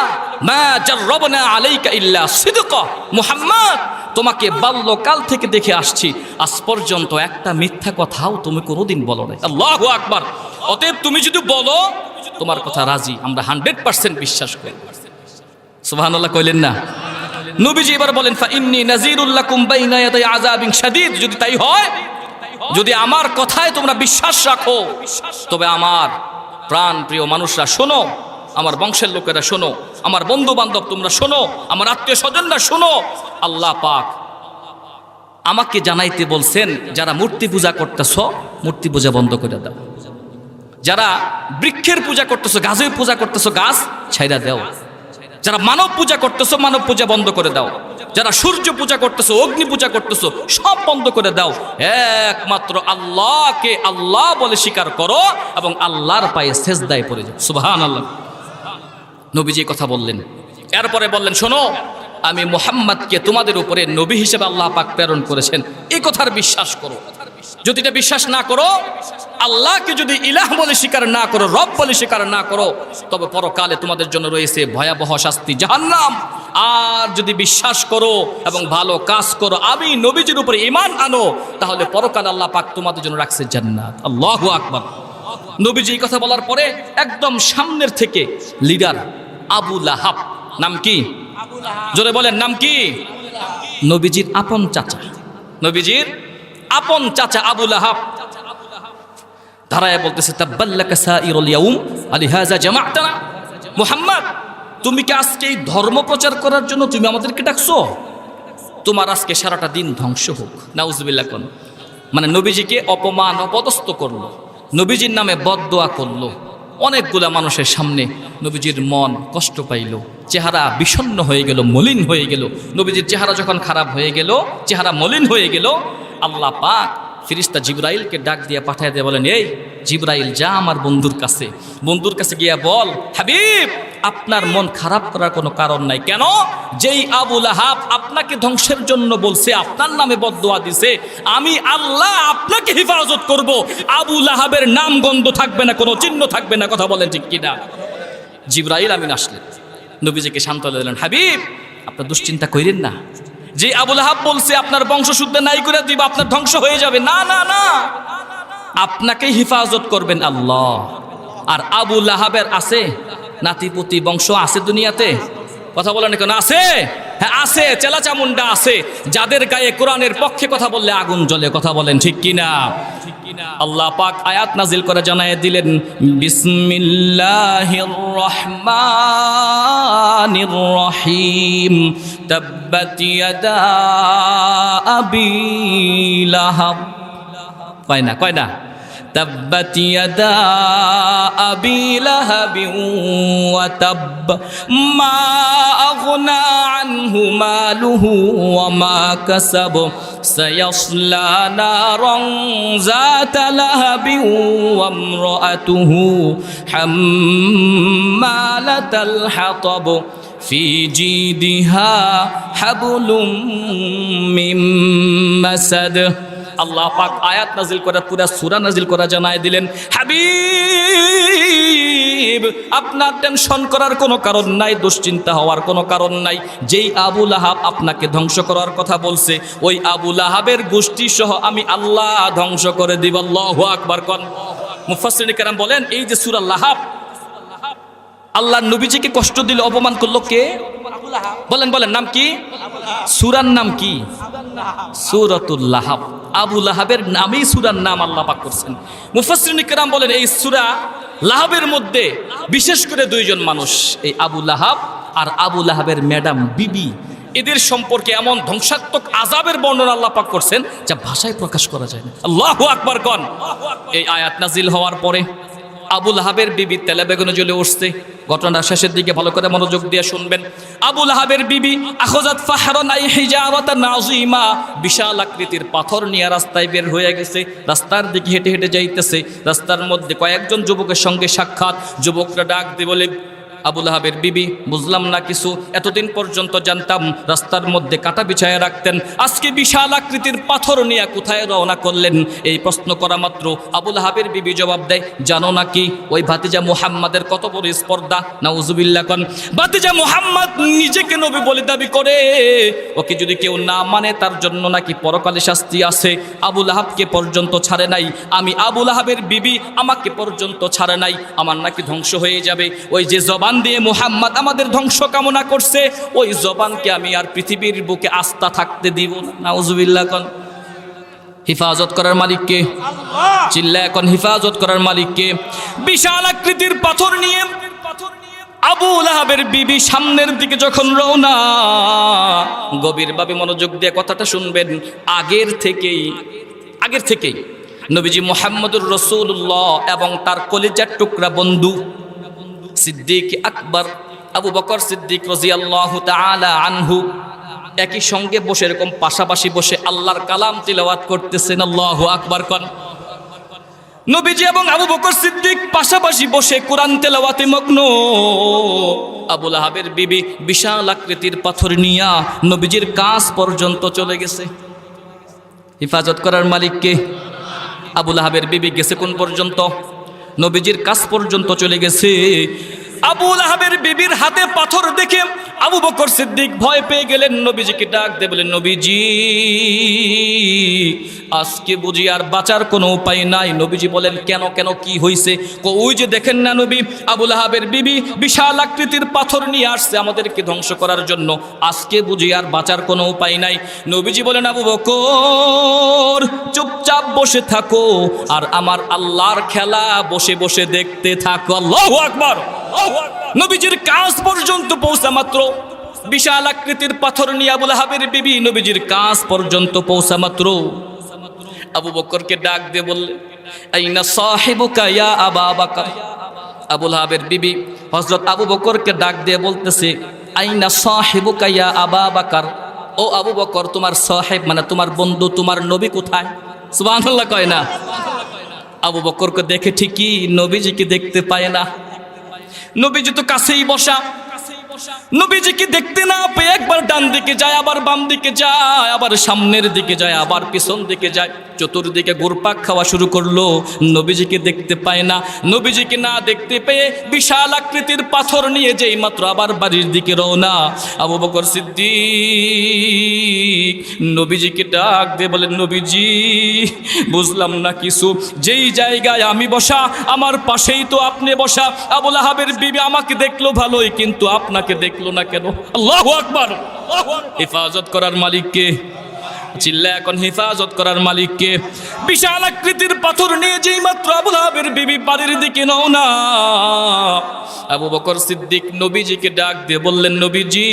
মা জাররাবনা আলাইকা ইল্লা সিদকা, মুহাম্মদ তোমাকে বাল্যকাল থেকে দেখে আসছি, আজ পর্যন্ত একটা মিথ্যা কথাও তুমি কোনোদিন বলো নাই। আল্লাহু আকবার। অতএব তুমি যদি বলো তোমার কথা রাজি, আমরা 100% বিশ্বাস করি। সুবহানাল্লাহ কইলেন না? নবীজি এবার বলেন, ফা ইন্নী নাযীরুল লাকুম বাইনা ইয়াদাই আযাবিন শাদীদ। যদি তাই হয়, যদি আমার কথায় তোমরা বিশ্বাস রাখো, তবে আমার প্রাণ প্রিয় মানুষরা শোনো, আমার বংশের লোকেরা শোনো, আমার বন্ধু বান্ধব তোমরা শোনো, আমার আত্মীয় স্বজনরা শোনো, আল্লাহ পাক আমাকে জানাইতে বলছেন, যারা মূর্তি পূজা করতেছ মূর্তি পূজা বন্ধ করে দাও, যারা বৃক্ষের পূজা করতেছো, গাছের পূজা করতেছো, গাছ ছাইরা দাও, যারা মানব পূজা করতেছো মানব পূজা বন্ধ করে দাও, যারা সূর্য পূজা করতেছো, অগ্নি পূজা করতেছো, সব বন্ধ করে দাও, একমাত্র আল্লাহকে আল্লাহ বলে স্বীকার করো এবং আল্লাহর পায়ে সেজদায় পড়ে যাও। সুবহানাল্লাহ। নবীজি কথা বললেন। এরপরে বললেন, শোনো, আমি মুহাম্মদকে তোমাদের উপরে নবী হিসেবে আল্লাহ পাক প্রেরণ করেছেন, এই কথার বিশ্বাস করো। যদি এটা বিশ্বাস না করো, আল্লাহকে যদি ইলাহ বলে স্বীকার না করো, রব বলে স্বীকার না করো, তবে পরকালে তোমাদের জন্য রয়েছে ভয়াবহ শাস্তি, জাহান্নাম। আর যদি বিশ্বাস করো এবং ভালো কাজ করো, আমি নবীজির উপরে ঈমান আনো, তাহলে পরকালে আল্লাহ পাক তোমাদের জন্য রাখছে জান্নাত। আল্লাহু আকবার। নবীজি এই কথা বলার পরে একদম সামনের থেকে লিডার আবু লাহাব, নাম কি? জোরে বলেন, নাম কি? নবীজির আপন চাচা, নবীজির আপন চাচা আবু লাহাব দাঁড়ায় বলতেছে, তাব্বাল্লাকা সাইরুল ইয়াউম আলিহাযা জামা'তানা। মুহাম্মদ, তুমি কি আজকে এই ধর্ম প্রচার করার জন্য তুমি আমাদেরকে ডাকছো? তোমার আজকে সারাটা দিন ধ্বংস হোক। নাউজুবিল্লাহ কোন। মানে নবীজিকে অপমান অপদস্থ করলো, নবীজির নামে বদদোয়া করলো। অনেকগুলা মানুষের সামনে নবীজির মন কষ্ট পাইল, চেহারা বিষণ্ণ হয়ে গেল, মলিন হয়ে গেল। নবীজির চেহারা যখন খারাপ হয়ে গেল, চেহারা মলিন হয়ে গেল, আল্লাহ পাক ফেরেশতা জিবরাইলকে ডাক দিয়ে পাঠায় দিয়ে বলেন, এই জিবরাইল যা আমার বন্ধুর কাছে গিয়া বল, হাবিব আপনার মন খারাপ করার কোনো কারণ নাই। কেন? যেই আবু লাহাব আপনাকে ধ্বংসের জন্য বলছে, আপনার নামে বদদুয়া দিছে, আমি আল্লাহ আপনাকে হেফাজত করব। আবু লাহাবের নাম গন্ধ থাকবে না, কোনো চিহ্ন থাকবে না। কথা বলেন ঠিক কিনা? জিবরাইল আমিন আসলেন, নবীজিকে সান্ত্বনা দিলেন, হাবিব আপনার দুশ্চিন্তা কইরেন না। যে আবু লাহাব বলছে আপনার বংশ শুদ্ধ নাই করে দিব, আপনার ধ্বংস হয়ে যাবে, না না না, আপনাকে হেফাজত করবেন আল্লাহ। আর আবু লাহাবের আছে নাতিপুতি বংশ আছে দুনিয়াতে? কথা বলেন কেন? আছে? হ্যাঁ আছে, চেলা চামুন্ডা আছে, যাদের গায়ে কোরআনের পক্ষে কথা বললে আগুন জ্বলে। কথা বলেন ঠিক কিনা? আল্লাহ পাক আয়াত নাজিল করে জানায় দিলেন, বিসমিল্লাহির রহমানির রহিম, তাব্বাত ইয়াদা আবি লাহাব। কয় না تبت يدا أبي لهب وتب ما أغنى عنه ماله وما كسب سيصلى نارا ذات لهب وامرأته حمالة الحطب في جيدها حبل من مسد। আল্লাহ পাক আয়াত নাজিল করে পুরা সূরা নাজিল করা জানায় দিলেন, হাবিব আপনার টেনশন করার কোনো কারণ নাই, দুশ্চিন্তা হওয়ার কোনো কারণ নাই। যেই আবু লাহাব আপনাকে ধ্বংস করার কথা বলছে, ওই আবু লাহাবের গোষ্ঠী সহ আমি আল্লাহ ধ্বংস করে দিব। আল্লাহু আকবার কোন। মুফাসসিরিন কেরাম বলেন, এই যে সূরা লাহাব আল্লাহর নবীজিকে কষ্ট দিল, অপমান করলো কে? বলেন নাম কি? সূরার নাম কি? সূরাতুল লাহাব। আবু লাহাবের নামেই সূরার নাম আল্লাহ পাক করছেন। মুফাসসিরিন কেরাম বলেন, এই সূরা লাহাবের মধ্যে বিশেষ করে দুইজন মানুষ, এই আবু লাহাব আর আবু লাহাবের ম্যাডাম বিবি, এদের সম্পর্কে এমন ধ্বংসাত্মক আযাবের বর্ণনা আল্লাহ পাক করছেন যা ভাষায় প্রকাশ করা যায় না। আল্লাহু আকবার কোন। এই আয়াত নাজিল হওয়ার পরে আবু লাহাবের বিবি তেলে বেগুনে জ্বলে উঠছে। ঘটনার শেষের দিকে ভালো করে মনোযোগ দিয়ে শুনবেন। আবু লাহাবের বিবি আখাযাত ফাহরান আই হিজারাতান আযীমা, বিশাল আকৃতির পাথর নিয়ে রাস্তায় বের হয়ে গেছে। রাস্তার দিকে হেঁটে হেঁটে যাইতেছে। রাস্তার মধ্যে কয়েকজন যুবকের সঙ্গে সাক্ষাৎ। যুবকরা ডাক দিয়ে বলে, আবু লাহাবের বিবি বুঝলাম না কিছু, এতদিন পর্যন্ত জানতাম রাস্তার মধ্যে কাটা বিছায় রাখতেন, আজকে বিশাল আকৃতির পাথর নিয়ে কোথায় রওনা করলেন? এই প্রশ্ন করা মাত্র আবু লাহাবের বিবি জবাব দেয়, জানো নাকি ওই ভাতিজা মুহাম্মাদের কত বড় স্পর্ধা? নাউজুবিল্লাহ কোন। ভাতিজা মুহাম্মদ নিজেকে নবী বলে দাবি করে, ওকে যদি কেউ না মানে তার জন্য নাকি পরকালে শাস্তি আছে। আবু লাহাবকে পর্যন্ত ছাড়ে নাই, আমি আবু লাহাবের বিবি আমাকে পর্যন্ত ছাড়ে নাই, আমার নাকি ধ্বংস হয়ে যাবে। ওই যে জবান দিয়ে মুহাম্মদ আমাদের ধ্বংস কামনা করছে, ওই জবানকে আমি আর পৃথিবীর বুকে আস্থা থাকতে দিব না। নাউজুবিল্লাহ কোন। হিফাজত করার মালিক কে? আল্লাহ। চিল্লা এখন, হিফাজত করার মালিক কে? বিশাল আকৃতির পাথর নিয়ে আবু লাহাবের বিবি সামনের দিকে যখন রওনা, গভীরভাবে মনোযোগ দিয়ে কথাটা শুনবেন। আগের থেকেই নবীজি মুহাম্মদুর রাসূলুল্লাহ এবং তার কলিজার টুকরা বন্ধু সিদ্দিক আকবর আবু বকর সিদ্দিক রাদিয়াল্লাহু তাআলা আনহু একই সঙ্গে বসে, এরকম পাশাপাশি বসে আল্লাহর কালাম তিলাওয়াত করতেছেন। আল্লাহু আকবার কোন। নবীজি এবং আবু বকর সিদ্দিক পাশাপাশি বসে কোরআন তেলাওয়াতে মগ্ন। আবু লাহাবের বিবি বিশাল আকৃতির পাথর নিয়া নবীজির কাছ পর্যন্ত চলে গেছে। হিফাজত করার মালিক কে? আবু লাহাবের বিবি গেছে কোন পর্যন্ত? নবীজির কাছ পর্যন্ত চলে গেছে। আবু লাহাবের বিবির হাতে পাথর দেখে আবু বকর সিদ্দিক ভয় পেয়ে গেলেন। নবীজিকে ডাক দিয়ে বলেন, নবীজি আজকে বুঝি আর বাঁচার কোনো উপায় নাই। নবীজি বলেন, কেন কি হয়েছে? ওই যে দেখেন না নবী, আবু লাহাবের বিবি বিশাল আকৃতির পাথর নিয়ে আসছে আমাদেরকে ধ্বংস করার জন্য, আজকে বুঝি আর বাঁচার কোনো উপায় নাই। নবীজি বলেন, আবু বকর চুপচাপ বসে থাকো আর আমার আল্লাহর খেলা বসে বসে দেখতে থাকো। আল্লাহু আকবার। নবীজির কাছ পর্যন্ত পৌঁছা মাত্র, বিশাল আকৃতির পাথর নিয়ে আবু লাহাবের বিবি নবীজির কাছ পর্যন্ত পৌঁছা মাত্র আবু বকরকে ডাক দিয়ে বললেন, আইনা সাহিবুকা ইয়া আবা বকর। আবু লাহাবের বিবি হযরত আবু বকরকে ডাক দিয়ে বলতেছে, আইনা সাহিবুকা ইয়া আবা বকর, ও আবু বকর, তোমার সাহেব মানে তোমার বন্ধু, তোমার নবী কোথায়? সুবহানাল্লাহ কয় না? আবু বকরকে দেখে ঠিকই নবীজিকে দেখতে পায় না। নবীজি তো কাছেই বসা, নবীজিকে দেখতে না পেয়ে একবার ডান দিকে যায়, আবার বাম দিকে যায়, আবার সামনের দিকে যায়, আবার পিছন দিকে যায়, চতুর্দিকে ঘুরপাক খাওয়া শুরু করলো। নবীজিকে দেখতে পায় না। নবীজিকে না দেখতে পেয়ে বিশাল আকৃতির পাথর নিয়ে যেই মাত্র আবার বাড়ির দিকে রওনা। আবু বকর সিদ্দিক নবীজিকে ডাক দিয়ে বলেন, নবীজি বুঝলাম না কিছু, যেই জায়গায় আমি বসা আমার পাশেই তো আপনি বসা। আবু লাহাবের বিবি আমাকে দেখলো ভালোই, কিন্তু আপনাকে দেখলো না কেন? আল্লাহু আকবার। হেফাজত করার মালিক কে? চিল্লা এখন, হেফাজত করার মালিক কে? বিশাল আকৃতির পাথর নিয়ে যেই মাত্র আবু লাহাবের বিবি বাড়ির দিকে রওনা, আবু বকর সিদ্দিক নবীজিকে ডাক দিয়ে বললেন, নবীজি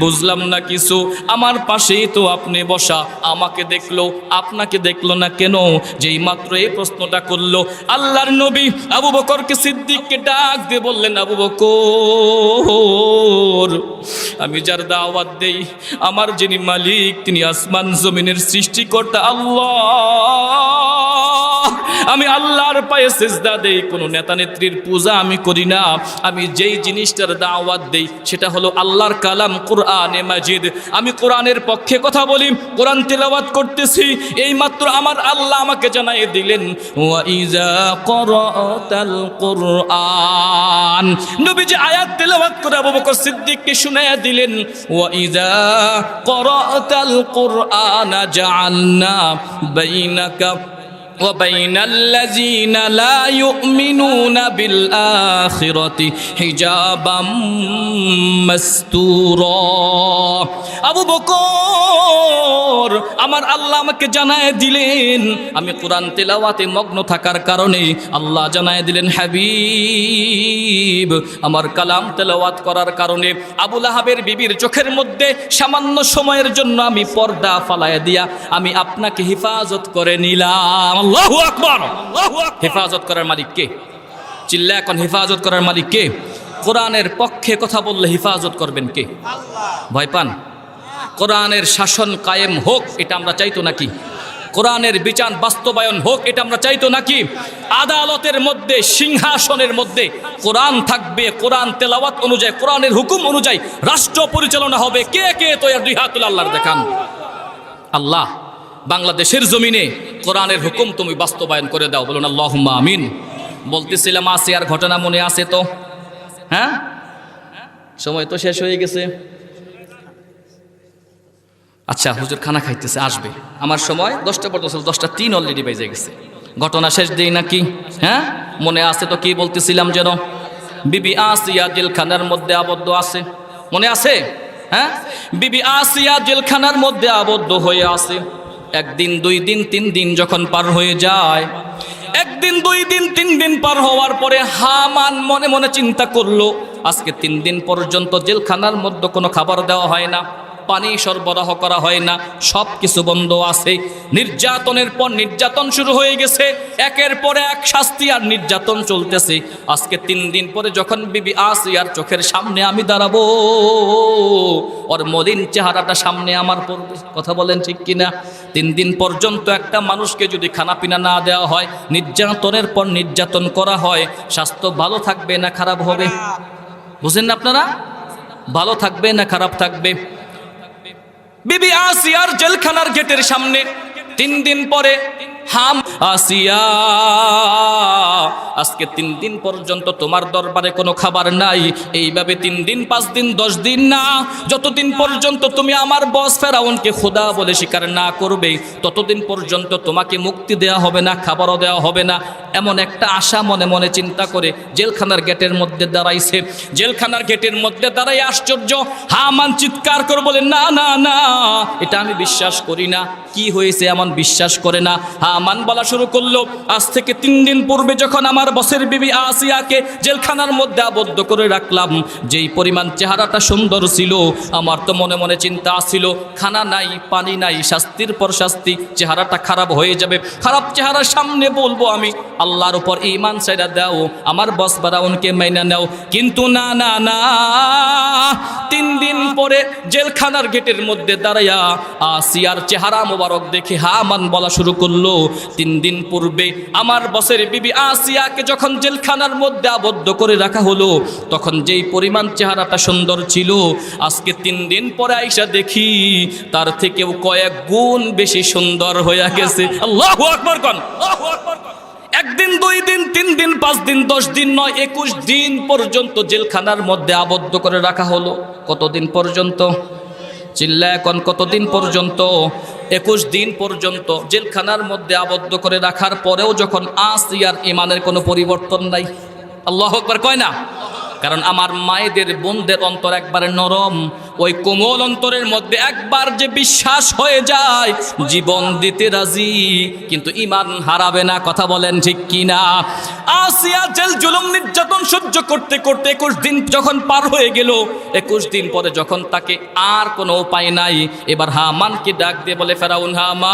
বুঝলাম না কিছু, আমার পাশেই তো আপনি বসা, আমাকে দেখলো আপনাকে দেখলো না কেন? যেই মাত্র এই প্রশ্নটা করলো, আল্লাহর নবী আবু বকরকে সিদ্দিককে ডাক দিয়ে বললেন, আবু বকর, আমি যার দাওয়াত দেই, আমার যিনি মালিক তিনি আসমান জমিনের সৃষ্টিকর্তা আল্লাহ। আমি আল্লাহর পায়ে সিজদা দেই, কোনো নেতা নেত্রীর পূজা আমি করি না। আমি যেই জিনিসটার দাওয়াত দেই সেটা হলো আল্লাহর কালাম কোরআনে মাজিদ। আমি কোরআনের পক্ষে কথা বলি, কোরআন তেলাওয়াত করতেছি, এই মাত্র আমার আল্লাহ আমাকে জানাই দিলেন, ওয়া ইজা ক্বরাতাল কোরআন। নবীজি আয়াত তেলাওয়াত করে আবু বকর সিদ্দিককে শুনাইয়া দিলেন, ওয়া ইজা ক্বরাতাল কোরআন জাআলনা বাইনাকা وبين الذين لا يؤمنون بالآخرة حجابا مستورا। আবু বকর, আমার আল্লাহ আমাকে জানায় দিলেন, আমি কোরআন তেলাওয়াতে মগ্ন থাকার কারণে আল্লাহ জানায় দিলেন, হাবিব আমার কালাম তেলাওয়াত করার কারণে আবু লাহাবের বিবির চোখের মধ্যে সামান্য সময়ের জন্য আমি পর্দা ফালায় দিয়া আমি আপনাকে হেফাজত করে নিলাম। আল্লাহু আকবার। হেফাজত করার মালিক কে? চিল্লা এখন, হেফাজত করার মালিক কে? কোরআনের পক্ষে কথা বললে হেফাজত করবেন কে? ভয় পান? কোরআনের শাসন কায়েম হোক এটা আমরা চাইতো নাকি? কোরআনের বিচার বাস্তবায়ন হোক এটা আমরা চাইতো নাকি? আদালতের মধ্যে, সিংহাসনের মধ্যে কোরআন থাকবে, কোরআন তেলাওয়াত অনুযায়ী, কোরআনের হুকুম অনুযায়ী রাষ্ট্র পরিচালনা হবে। কে কে তো দুই হাত তুলে আল্লাহর দেখান। আল্লাহ বাংলাদেশের জমিনে কোরআনের হুকুম তুমি বাস্তবায়ন করে দাও, বলুন আল্লাহুম্মা আমিন। বলতেছিলাম আসিয়ার ঘটনা মনে আছে তো? হ্যাঁ, সময় তো শেষ হয়ে গেছে। আচ্ছা, হুজুর খানা খাইতেছে, আসবে। আমার সময় 10টা পর্যন্ত, 10:03 অলরেডি বেজে গেছে। ঘটনা শেষ দেই নাকি? হ্যাঁ, মনে আছে তো? কি বলতেছিলাম যেন? বিবি আসিয়া জেলখানার মধ্যে আবদ্ধ আছে, মনে আছে? হ্যাঁ, বিবি আসিয়া জেলখানার মধ্যে আবদ্ধ হয়ে আছে। একদিন, 2 দিন, 3 দিন যখন পার হয়ে যায়, 1 দিন, 2 দিন, 3 দিন পার হওয়ার পরে হামান মনে মনে চিন্তা করলো, আজকে 3 দিন পর্যন্ত জেলখানার মধ্যে কোনো খাবার দেওয়া হয় না, পানি সরবরাহ করা হয় না, সব কিছু বন্ধ আছে। নির্যাতনের পর নির্যাতন শুরু হয়ে গেছে, একের পরে এক শাস্তি আর নির্যাতন চলতেছে। আজকে 3 দিন পরে যখন বিবি আসিয়ার চোখের সামনে আমি দাঁড়াবো, ওর মলিন চেহারাটা সামনে আমার পড়বে। কথা বলেন ঠিক কিনা? 3 দিন পর্যন্ত একটা মানুষকে যদি খানাপিনা না দেওয়া হয়, নির্যাতনের পর নির্যাতন করা হয়, স্বাস্থ্য ভালো থাকবে না খারাপ হবে? বুঝেন না আপনারা? ভালো থাকবে না খারাপ থাকবে? বিবি আসিয়ার জেলখানার গেটের সামনে 3 দিন পরে হাম, আসিয়া আজকে 3 দিন পর্যন্ত তোমার দরবারে কোনো খাবার নাই। এইভাবে 3 দিন, 5 দিন, 10 দিন না, যতদিন পর্যন্ত তুমি আমার বস ফেরাউনকে খোদা বলে স্বীকার না করবে, ততদিন পর্যন্ত তোমাকে মুক্তি দেওয়া হবে না, খাবারও দেওয়া হবে না। এমন একটা আশা মনে মনে চিন্তা করে জেলখানার গেটের মধ্যে দাঁড়াইছে। জেলখানার গেটের মধ্যে দাঁড়াই আশ্চর্য, হামান চিৎকার করে বলে, না না না, এটা আমি বিশ্বাস করি না। কি হয়েছে এমন বিশ্বাস করে না? হামান বলা শুরু করলো, আজ থেকে 3 দিন পূর্বে যখন আমার বসের বিবি আসিয়াকে জেলখানার মধ্যে আবদ্ধ করে রাখলাম, যেই পরিমাণ চেহারাটা সুন্দর ছিল, আমার তো মনে মনে চিন্তা আসছিল খানা নাই, পানি নাই, শাস্তির পর শাস্তি, চেহারাটা খারাপ হয়ে যাবে। খারাপ চেহারার সামনে বলবো আমি আল্লাহর উপর ঈমান ছাইড়া দাও, আমার বস ফেরাউনকে মাইনা নাও। কিন্তু না না না, 3 দিন পরে জেলখানার গেটের মধ্যে দাঁড়াইয়া আসিয়ার চেহারা মোবারক দেখে হামান বলা শুরু করলো, 3 দিন পূর্বে আমার বসের বিবি আসিয়াকে যখন জেলখানার মধ্যে আবদ্ধ করে রাখা হলো, তখন যেই পরিমাণ চেহারাটা সুন্দর ছিল, আজকে 3 দিন পরে আইসা দেখি তার থেকেও কয়েক গুণ বেশি সুন্দর হয়ে গেছে। আল্লাহু আকবার কোন, আল্লাহু আকবার। 1 দিন 2 দিন 3 দিন 5 দিন 10 দিন নয়, 21 দিন পর্যন্ত জেলখানার মধ্যে আবদ্ধ করে রাখা হলো। কতদিন পর্যন্ত? চিল্লা এখন কতদিন পর্যন্ত? 21 দিন পর্যন্ত জেলখানার মধ্যে আবদ্ধ করে রাখার পরেও যখন আসিয়ার ঈমানের কোনো পরিবর্তন নাই। আল্লাহু আকবার কয় না? কারণ আমার মায়েদের বোনদের অন্তর একবারে নরম, ওই কোমল অন্তরের মধ্যে একবার যে বিশ্বাস হয়ে যায় জীবন দিতে রাজি, কিন্তু ঈমান হারাবে না। কথা বলেন ঠিক কিনা? আসিয়া জেল জুলুম নির্যাতন সহ্য করতে করতে 21 দিন যখন পার হয়ে গেল, 21 দিন পরে যখন তাকে আর কোনো উপায় নাই, এবার হামানকে ডাক দিয়ে বলে, ফেরাউন হামান,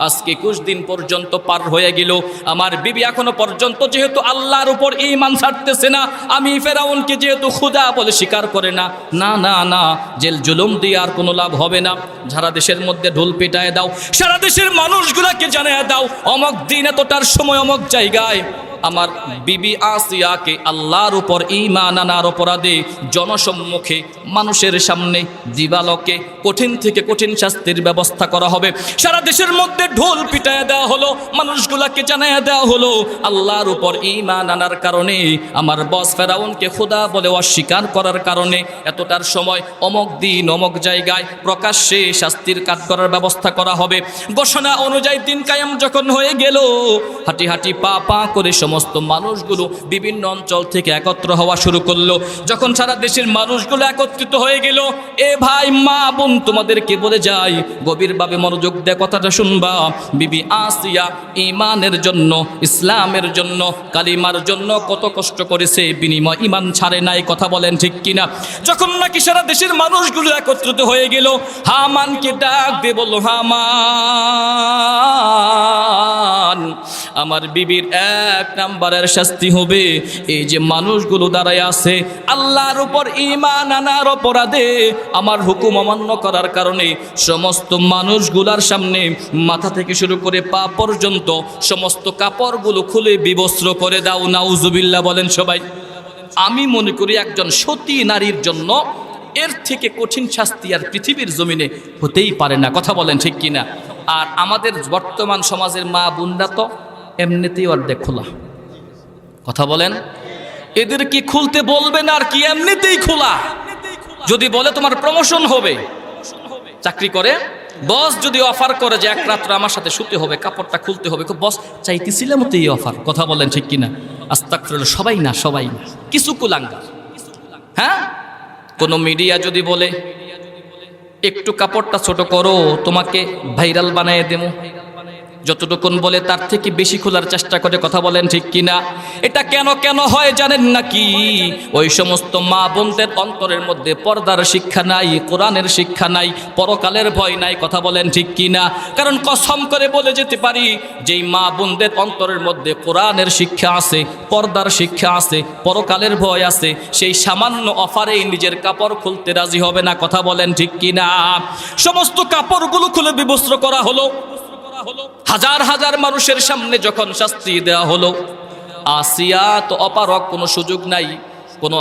আজকে 21 দিন পর্যন্ত পার হয়ে গেল, আমার বিবি এখনো পর্যন্ত যেহেতু আল্লাহর উপর ঈমান ছাড়তেছে না, আমি ফেরাউনকে যেহেতু খোদা বলে স্বীকার করে না, না না না, জেল জুলুম দিয়ে আর কোনো লাভ হবে না। সারা দেশের মধ্যে ঢোল পিটায় দাও, সারা দেশের মানুষগুলাকে জানায় দাও, অমক দিন এতটার সময় অমক জায়গায় আমার বিবি আসিয়াকে আল্লাহর উপর ঈমান আনার অপরাধে জনসম্মুখে মানুষের সামনে দিবালোকে কঠিন থেকে কঠিন শাস্তির ব্যবস্থা করা হবে। সারা দেশের মধ্যে ঢোল পিটায় দেওয়া হলো, মানুষগুলাকে জানায় দেওয়া হলো আল্লাহর উপর ঈমান আনার কারণে, আমার বস ফেরাউনকে খোদা বলে অস্বীকার করার কারণে এতটার সময় অমক দিন অমক জায়গায় প্রকাশ্যে শাস্তির কাজ করার ব্যবস্থা করা হবে। ঘোষণা অনুযায়ী দিন কায়েম যখন হয়ে গেল, হাঁটি হাঁটি পা পা করে সমস্ত মানুষগুলো বিভিন্ন অঞ্চল থেকে একত্র হওয়া শুরু করলো। যখন সারা দেশের মানুষগুলো একত্রিত হয়ে গেল, এ ভাই মা বোন তোমাদেরকে বলে যাই, গভীরভাবে মনোযোগ দিয়ে কথাটা শুনবা। বিবি আসিয়া ঈমানের জন্য, ইসলামের জন্য, কালিমার জন্য কত কষ্ট করেছে, বিনিময় ঈমান ছাড়ে নাই। কথা বলেন ঠিক কিনা? যখন নাকি সারা দেশের মানুষগুলো একত্রিত হয়ে গেল, হামানকে ডাক দিয়ে বলল, হামান, আমার বিবির 1 নাম্বারের শাস্তি হবে এই যে মানুষগুলো দাঁড়ায় আছে আল্লাহর উপর ঈমান আনার অপরাধে, আমার হুকুম অমান্য করার কারণে সমস্ত মানুষগুলার সামনে মাথা থেকে শুরু করে পা পর্যন্ত সমস্ত কাপড়গুলো খুলে বিবস্ত্র করে দাও। নাউজুবিল্লাহ বলেন সবাই। আমি মনে করি একজন সতী নারীর জন্য এর থেকে কঠিন শাস্তি আর পৃথিবীর জমিনে হতেই পারে না। কথা বলেন ঠিক কিনা? আর আমাদের বর্তমান সমাজের মা বোনরা তো এমনিতেই অর্ধেক খোলা। কথা বলেন, এদের কি খুলতে বলবেন আর কি এমনিতেই খোলা? যদি বলে তোমার প্রমোশন হবে, চাকরি করে বস যদি অফার করে যে 1 রাত্র আমার সাথে শুতে হবে, কাপড়টা খুলতে হবে, বস চাইতেছিলাম তো এই অফার। কথা বলেন ঠিক কিনা? আস্তাগফিরুল্লাহ, সবাই না, সবাই না, কিছু কুলাঙ্গার। হ্যাঁ, কোন মিডিয়া যদি বলে একটু কাপড়টা ছোট করো, তোমাকে ভাইরাল বানিয়ে দেবো, যতটুকুন বলে তার থেকে বেশি খোলার চেষ্টা করে। কথা বলেন ঠিক কিনা? এটা কেন কেন হয় জানেন নাকি? ওই সমস্ত মা বোনদের অন্তরের মধ্যে পর্দার শিক্ষা নাই, কোরআনের শিক্ষা নাই, পরকালের ভয় নাই। কথা বলেন ঠিক কিনা? কারণ কসম করে বলে যেতে পারি, যেই মা বোনদের অন্তরের মধ্যে কোরআনের শিক্ষা আছে, পর্দার শিক্ষা আছে, পরকালের ভয় আছে, সেই সামান্য অফারেই নিজের কাপড় খুলতে রাজি হবে না। কথা বলেন ঠিক কিনা? সমস্ত কাপড়গুলো খুলে বিবস্ত্র করা হলো, হাজার হাজার মানুষের সামনে যখন শাস্তি দেওয়া হলো, আসিয়া তো অপারক, কোনো সুযোগ নাই, কোনো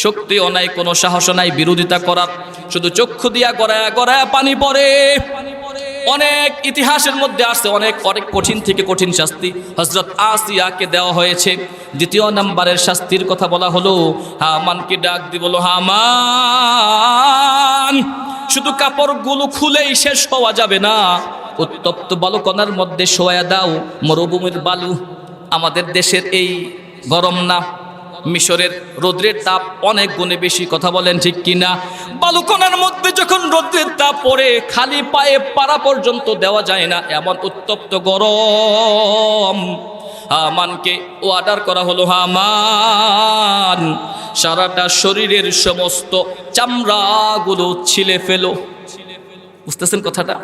শক্তিও নাই, কোনো সাহস নাই বিরোধিতা করার, শুধু চক্ষু দিয়া গড়ায়া গড়ায়া পানি পড়ে। অনেক ইতিহাসের মধ্যে আসছে অনেক অনেক কঠিন থেকে কঠিন শাস্তি হযরত আসিয়াকে দেওয়া হয়েছে। 2 নম্বরের শাস্তির কথা বলা হলো, হামানকে ডাক দিয়ে বলো, হামান, শুধু কাপড়গুলো খুলেই শেষ হওয়া যাবে না, উত্তপ্ত বালুকণার মধ্যে শোয়া দাও। মরুভূমির বালু, আমাদের দেশের এই গরম না, মিশরের রৌদ্রের তাপ অনেক গুণে বেশি, কথা বলেন ঠিক কিনা? বালুকণার মধ্যে যখন রৌদ্রের তাপ পড়ে খালি পায়ে পাড়া পর্যন্ত দেওয়া যায় না, এমন উত্তপ্ত গরম। হামানকে অর্ডার করা হলো, হামান সারাটা শরীরের সমস্ত চামড়াগুলো ছিলে ফেলো। বুঝতেছেন কথাটা?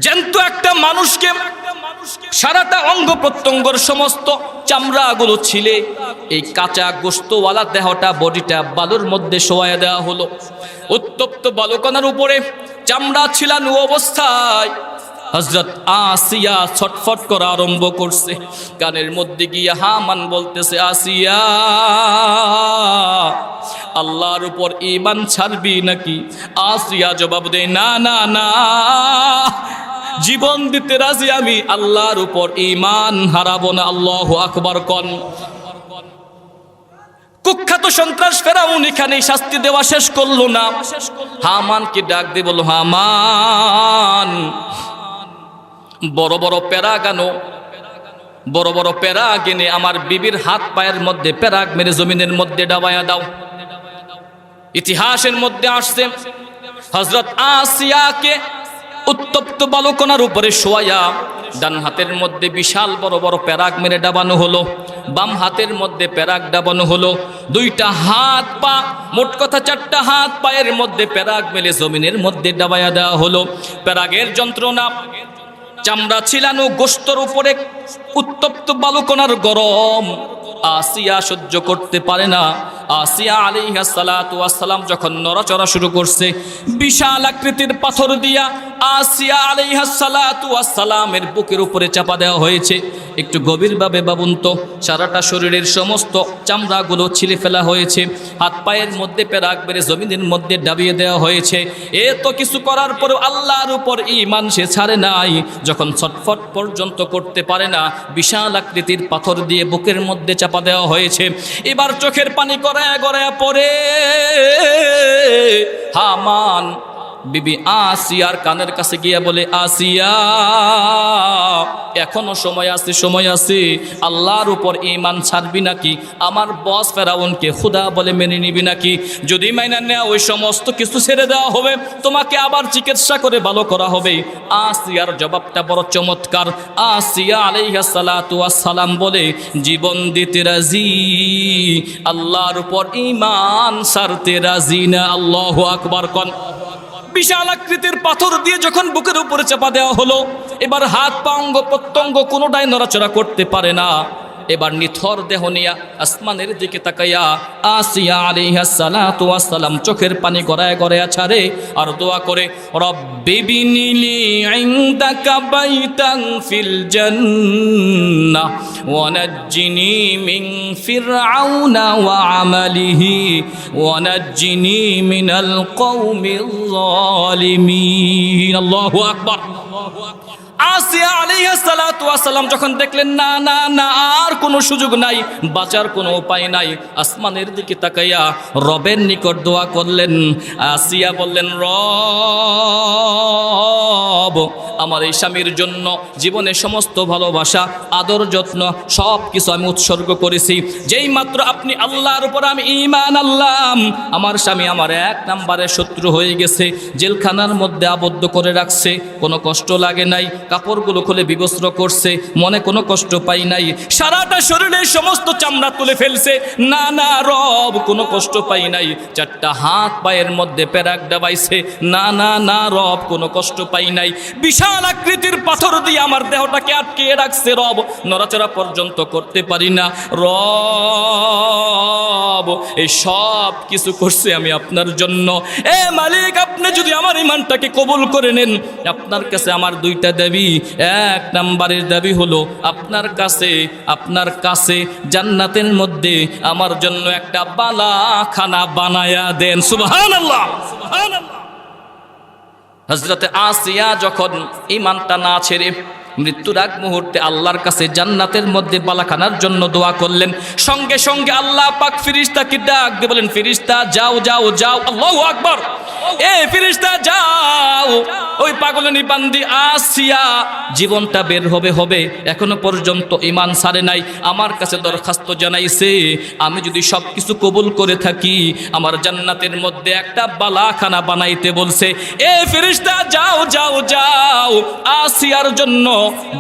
জ্যান্ত একটা মানুষকে সারাটা অঙ্গ প্রত্যঙ্গর সমস্ত চামড়াগুলো ছিলে এই কাঁচা গোস্তওয়ালা দেহটা, বডিটা বালুর মধ্যে শোয়ায় দেওয়া হলো। উত্তপ্ত বালুকণার উপরে চামড়া ছিলানো অবস্থায় হযরত আসিয়া ছটফট করা আরম্ভ করছে। কানের মধ্যে গিয়ে হামান বলতেছে, আসিয়া আল্লাহর উপর ঈমান ছাড়বি নাকি? আসিয়া জবাব দেয়, না না না, জীবন দিতে রাজি আমি, আল্লাহর উপর ঈমান হারাবো না। আল্লাহু আকবার কোন। কুখ্যাত সন্ত্রাস ফেরাউন এখানে শাস্তি দেওয়া শেষ করলো না, হামানকে ডাক দিয়ে বলল, হামান বড় বড় প্যারাগ আনো, বড় বড় প্যারাগ এনে আমার বিবির হাত পায়ের মধ্যে প্যারাগ মেরে জমিনের মধ্যে ডাবায়া দাও। ইতিহাসের মধ্যে আসছে হযরত আসিয়াকে উত্তপ্ত বালুকণার উপরে শোয়া ডান হাতের মধ্যে বিশাল বড় বড় প্যারাগ মেরে ডাবানো হলো, বাম হাতের মধ্যে প্যারাগ ডাবানো হলো। দুইটা হাত পা, মোট কথা 4টা হাত পায়ের মধ্যে প্যারাগ মেলে জমিনের মধ্যে ডাবায়া দেওয়া হলো। প্যারাগের যন্ত্রণা, চামড়া ছিলানো গোস্তর উপরে উত্তপ্ত বালুকণার গরম আসিয়া সহ্য করতে পারে না। আসিয়া আলাইহিস সালাতু ওয়াস সালাম যখন নড়াচড়া শুরু করছে, বিশাল আকৃতির পাথর দিয়া আসিয়া আলাইহিস সালাতু ওয়াস সালামের বুকের উপরে চাপা দেওয়া হয়েছে। একটু গভীরভাবে ভাবুন তো, সারাটা শরীরের সমস্ত চামড়াগুলো ছিলে ফেলা হয়েছে, হাত পায়ের মধ্যে প্যারাগ বেড়ে জমিনের মধ্যে ডাবিয়ে দেওয়া হয়েছে। এত কিছু করার পরেও আল্লাহর উপর ঈমান সে ছাড়ে নাই। যখন ছটফট পর্যন্ত করতে পারে না, বিশাল আকৃতির পাথর দিয়ে বুকের মধ্যে চাপা দেওয়া হয়েছে। এবার চোখের পানি গড়ায়া গড়ায়া পড়ে হামান বিবি আসিয়ার কানের কাছে গিয়ে বলে, আসিয়া এখনো সময় আছে, সময় আছে, আল্লাহর উপর ঈমান ছাড়বি নাকি? আমার বস ফেরাউনকে খোদা বলে মেনে নিবি নাকি? যদি মাইনা নেওয়া, ওই সমস্ত কিছু ছেড়ে দেওয়া হবে, তোমাকে আবার চিকিৎসা করে ভালো করা হবে। আসিয়ার জবাবটা বড় চমৎকার। আসিয়া আলাইহিস সালাতু ওয়াস সালাম বলে, জীবন দিতে রাজি, আল্লাহর উপর ঈমান ছাড়তে রাজি না। আল্লাহু আকবার কোন। বিশাল আকৃতির পাথর দিয়ে যখন বুকের উপরে চাপা দেওয়া হলো, এবার হাত পা অঙ্গ প্রত্যঙ্গ কোনোটাই নড়াচড়া করতে পারে না। এবার নিথর দেহ নিয়া আসমানের দিকে তাকাইয়া আসিয়া আলাইহিস সালাতু ওয়াস সালাম চোখের পানি গড়ায় গড়ায় ছাড়ে আর দোয়া করে, রব্বি বিনিলি ইনদাকা বাইতান ফিল জান্নাহ ওয়া নাজ্জিনি মিন ফিরআউনা ওয়া আমালিহি ওয়া নাজ্জিনি মিনাল কওমিল যালিমিন। আল্লাহু আকবার। আসিয়া আলাইহিস সালাতু ওয়াস সালাম যখন দেখলেন না না না, আর কোনো সুযোগ নাই, বাঁচার কোনো উপায় নাই, আসমানের দিকে তাকাইয়া রবের নিকট দোয়া করলেন। আসিয়া বললেন, রব, আমার এই স্বামীর জন্য জীবনে সমস্ত ভালোবাসা, আদর, যত্ন সব কিছু আমি উৎসর্গ করেছি। যেই মাত্র আপনি আল্লাহর উপর আমি ঈমান আনলাম, আমার স্বামী আমার 1 নম্বরের শত্রু হয়ে গেছে, জেলখানার মধ্যে আবদ্ধ করে রাখছে, কোনো কষ্ট লাগে নাই, কাপড়গুলো খুলে বিবস্ত্র করছে, মনে কোনো কষ্ট পাই নাই, সারাটা শরীরের সমস্ত চামড়া তুলে ফেলছে, না না রব, কোনো কষ্ট পাই নাই, 4টা হাত পায়ের মধ্যে প্যারাক ডাবাইছে, না না না রব, কোনো কষ্ট পাই নাই, বিশাল আকৃতির পাথর দিয়ে আমার দেহটাকে আটকিয়ে রাখছে রব, নড়াচড়া পর্যন্ত করতে পারি না রব, এই সব কিছু করছে আমি আপনার জন্য। এ মালিক, আপনি যদি আমার ঈমানটাকে কবুল করে নেন, আপনার কাছে আমার 2টা দাবি। 1 নম্বরের দাবি হলো আপনার কাছে জান্নাতের মধ্যে আমার জন্য একটা বালাখানা বানায়া দেন। সুবহানাল্লাহ, সুবহানাল্লাহ। হযরতে আসিয়া যখন ঈমানটা না ছেড়ে মৃত্যুর আগ মুহূর্তে আল্লাহর কাছে জান্নাতের মধ্যে বালাখানার জন্য দোয়া করলেন, সঙ্গে সঙ্গে আল্লাহ পাক ফেরেশতাকে ডাক দিয়ে বলেন, ফেরেশতা যাও যাও যাও। আল্লাহু আকবার। এ ফেরেশতা যাও, ওই পাগলনি বান্দি আসিয়া জীবনটা বের হবে এখনো পর্যন্ত ঈমান ছাড়ে নাই, আমার কাছে দরখাস্ত জানাইছে, আমি যদি সব কিছু কবুল করে থাকি আমার জান্নাতের মধ্যে একটা বালাখানা বানাইতে বলছে। এ ফেরেশতা যাও যাও যাও, আসিয়ার জন্য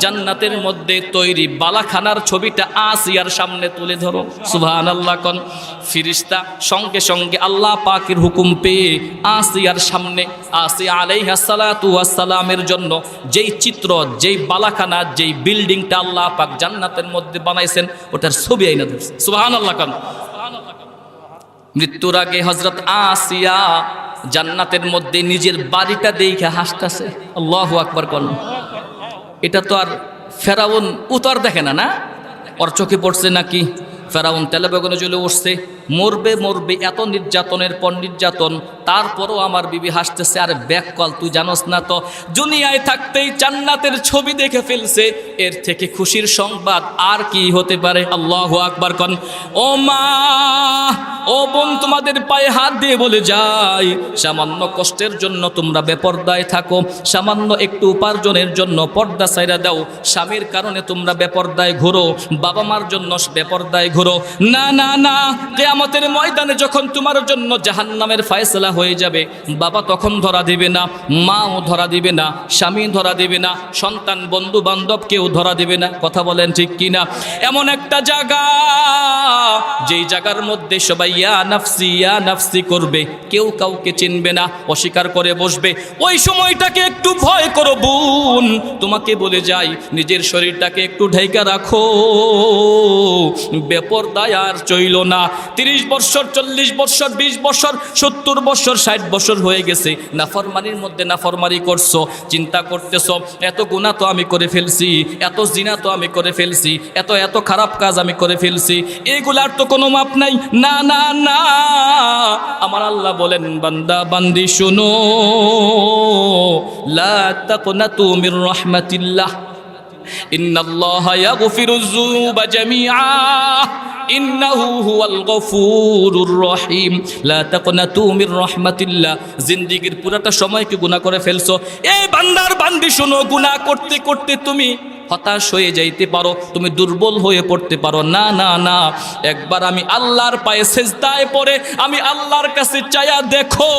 জান্নাতের মধ্যে তৈরি বালাখানার ছবিটা আসিয়ার সামনে তুলে ধরো। সুবহানাল্লাহ কোন। ফেরেশতা সঙ্গে সঙ্গে আল্লাহ পাকের হুকুম পেয়ে আসিয়ার সামনে, আসিয়া আলাইহিস সালাতু ওয়াস সালামের জন্য যেই চিত্র, যেই বালাখানা, যেই বিল্ডিংটা আল্লাহ পাক জান্নাতের মধ্যে বানাইছেন ওটার ছবি আইনা দিয়েছে। সুবহানাল্লাহ কোন। মৃত্যুর আগে হযরত আসিয়া জান্নাতের মধ্যে নিজের বাড়িটা দেখে হাসতেছে। আল্লাহু আকবার কোন। এটা তো আর ফেরাউন উত্তর দেখে না, না ওর চোখে পড়ছে নাকি? ফেরাউন তেলে বেগুনে চলে উঠছে, মরবে মরবে, এত নির্যাতনের পর নির্যাতন, তারপরও আমার বিবি হাসতেছে। আর ব্যাককল, তুই জানোস না তো দুনিয়ায় থাকতেই জান্নাতের ছবি দেখে ফেলছে, এর থেকে খুশির সংবাদ আর কি হতে পারে? আল্লাহু আকবার কোন। ও মা, ও বোন, তোমাদের পায়ে হাত দিয়ে বলে যাই, সামান্য কষ্টের জন্য তোমরা বেপরদায় থাকো, সামান্য একটু উপার্জনের জন্য পর্দা ছাইরা দাও, স্বামীর কারণে তোমরা বেপরদায় ঘুরো, বাবা মার জন্য বেপরদায় ঘুরো, না না না, কিয়ামতের ময়দানে যখন তোমার জন্য জাহান্নামের ফয়সালা হয়ে যাবে, বাবা তখন ধরা দিবে না, মাও ধরা দিবে না, স্বামী ধরা দিবে না, সন্তান বন্ধু বান্ধব কেউ ধরা দিবে না। কথা বলেন ঠিক কিনা? এমন একটা জায়গা, যেই জায়গার মধ্যে সবাই ইয়া নাফসি করবে, কেউ কাউকে চিনবে না, অস্বীকার করে বসবে। ওই সময়টাকে একটু ভয় করো বোন, তোমাকে বলে যাই নিজের শরীরটাকে একটু ঢাইকা রাখো, বেপরদায় আর চইল না। 30 বছর, 40 বছর, 20 বছর, 70 বছর, 60 বছর হয়ে গেছে, নাফরমানির মধ্যে নাফরমানি করছো, চিন্তা করতেছো এত গুনাহ তো আমি করে ফেলছি, এত জিনা তো আমি করে ফেলছি, এত এত খারাপ কাজ আমি করে ফেলছি, এগুলার তো কোনো মাপ নাই। না না না, আমার আল্লাহ বলেন, বান্দা বান্দি শুনো, লা তাকনাতু মির রাহমাতিল্লাহ, ইন্নাল্লাহা ইয়াগফিরুয যুনুবা জামিআ, ইন্নাহু হুয়াল গফুরুর রহিম। লা তাকনাতু মির রাহমাতিল্লাহ। জিন্দেগীর পুরাটা সময় কি গুনাহ করে ফেলছো? এই বান্দার বান্দি শুনো, গুনাহ করতে করতে তুমি হতাশ হয়ে যাইতে পারো, তুমি দুর্বল হয়ে পড়তে পারো, না না না, একবার আমি আল্লাহর পায়ে সিজদায় পড়ে আমি আল্লাহর কাছে চায়া দেখো,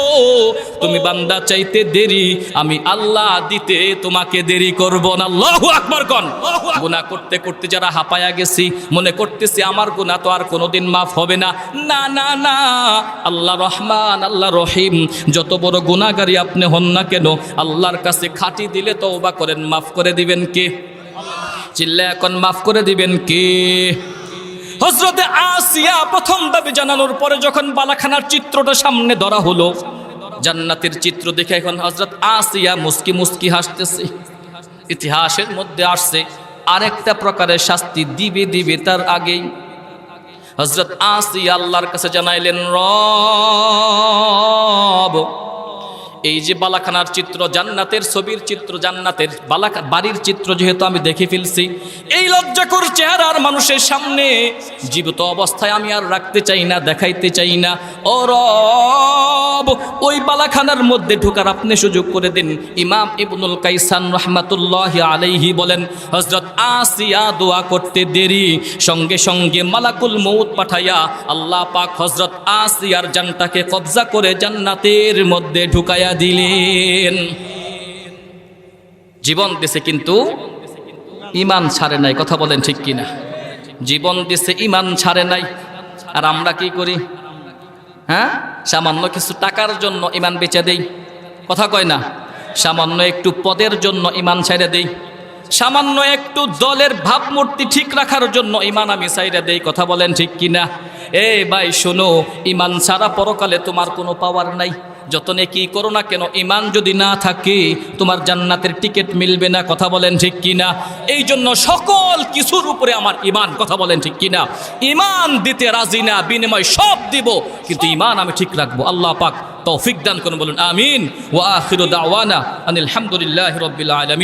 তুমি বান্দা চাইতে দেরি, আমি আল্লাহ দিতে তোমাকে দেরি করব না। আল্লাহু আকবার কোন। গুনাহ করতে করতে যারা হাঁপায়া গেছি, মনে করতেছি আমার গুনাহ তো আর কোনোদিন মাফ হবে না, না না না, আল্লাহ রহমান, আল্লাহ রহিম, যত বড় গুনাহগারী আপনি হন না কেন, আল্লাহর কাছে খাঁটি দিলে তওবা করেন, মাফ করে দিবেন কে? চিল্লা এখন, মাফ করে দিবেন কে? হযরতে আসিয়া প্রথম দাবি জানানোর পরে যখন বালাখানার চিত্রটা সামনে ধরা হলো, জান্নাতের চিত্র দেখে এখন হযরত আসিয়া মুস্কি মুস্কি হাসতেছে। ইতিহাসের মধ্যে আসছে আরেকটা প্রকারের শাস্তি দিবে তার আগেই হযরত আসিয়া আল্লাহর কাছে জানাইলেন, রব, এই যে বালাখানার চিত্র, জান্নাতের ছবির চিত্র, জান্নাতের বাড়ির চিত্র যেহেতু আমি দেখে ফেলছি, এই লজ্জাকর চেহারার মানুষের সামনে জীবিত অবস্থায় আমি আর রাখতে চাই না, দেখাইতে চাই না। ও রব, ওই বালাখানার মধ্যে ঢোকার আপনি সুযোগ করে দিন। ইমাম ইবনুল কাইসান রাহমাতুল্লাহি আলাইহি বলেন, হযরত আসিয়া দোয়া করতে দেরি, সঙ্গে সঙ্গে মালাকুল মউত পাঠাইয়া আল্লাহ পাক হযরত আসিয়ার জানটাকে কবজা করে জান্নাতের মধ্যে ঢুকাইয়া দিলেন। জীবন দিছে কিন্তু ঈমান ছাড়ে নাই। কথা বলেন ঠিক কিনা? জীবন দিছে, ঈমান ছাড়ে নাই। আর আমরা কি করি? হ্যাঁ, সামান্য কিছু টাকার জন্য ঈমান বেচে দেই, কথা কয় না? সামান্য একটু পদের জন্য ঈমান ছাইড়া দেই, সামান্য একটু দলের ভাবমূর্তি ঠিক রাখার জন্য ঈমান আমি ছাইড়া দেই, কথা বলেন ঠিক কিনা? এই ভাই শোনো, ঈমান ছাড়া পরকালে তোমার কোনো পাওয়ার নাই। যত নেকি করো না কেন, ঈমান যদি না থাকে তোমার জান্নাতের টিকিট মিলবে না, কথা বলেন ঠিক কিনা? এই জন্য সকল কিছুর উপরে আমার ঈমান, কথা বলেন ঠিক কিনা? ঈমান দিতে রাজি না, বিনিময় সব দিব, কিন্তু ঈমান আমি ঠিক রাখবো। আল্লাহ পাক তৌফিক দান করুন, বলুন আমিন। ওয়া আখিরু দাওয়ানা আনিল হামদুলিল্লাহি রাব্বিল আলামিন।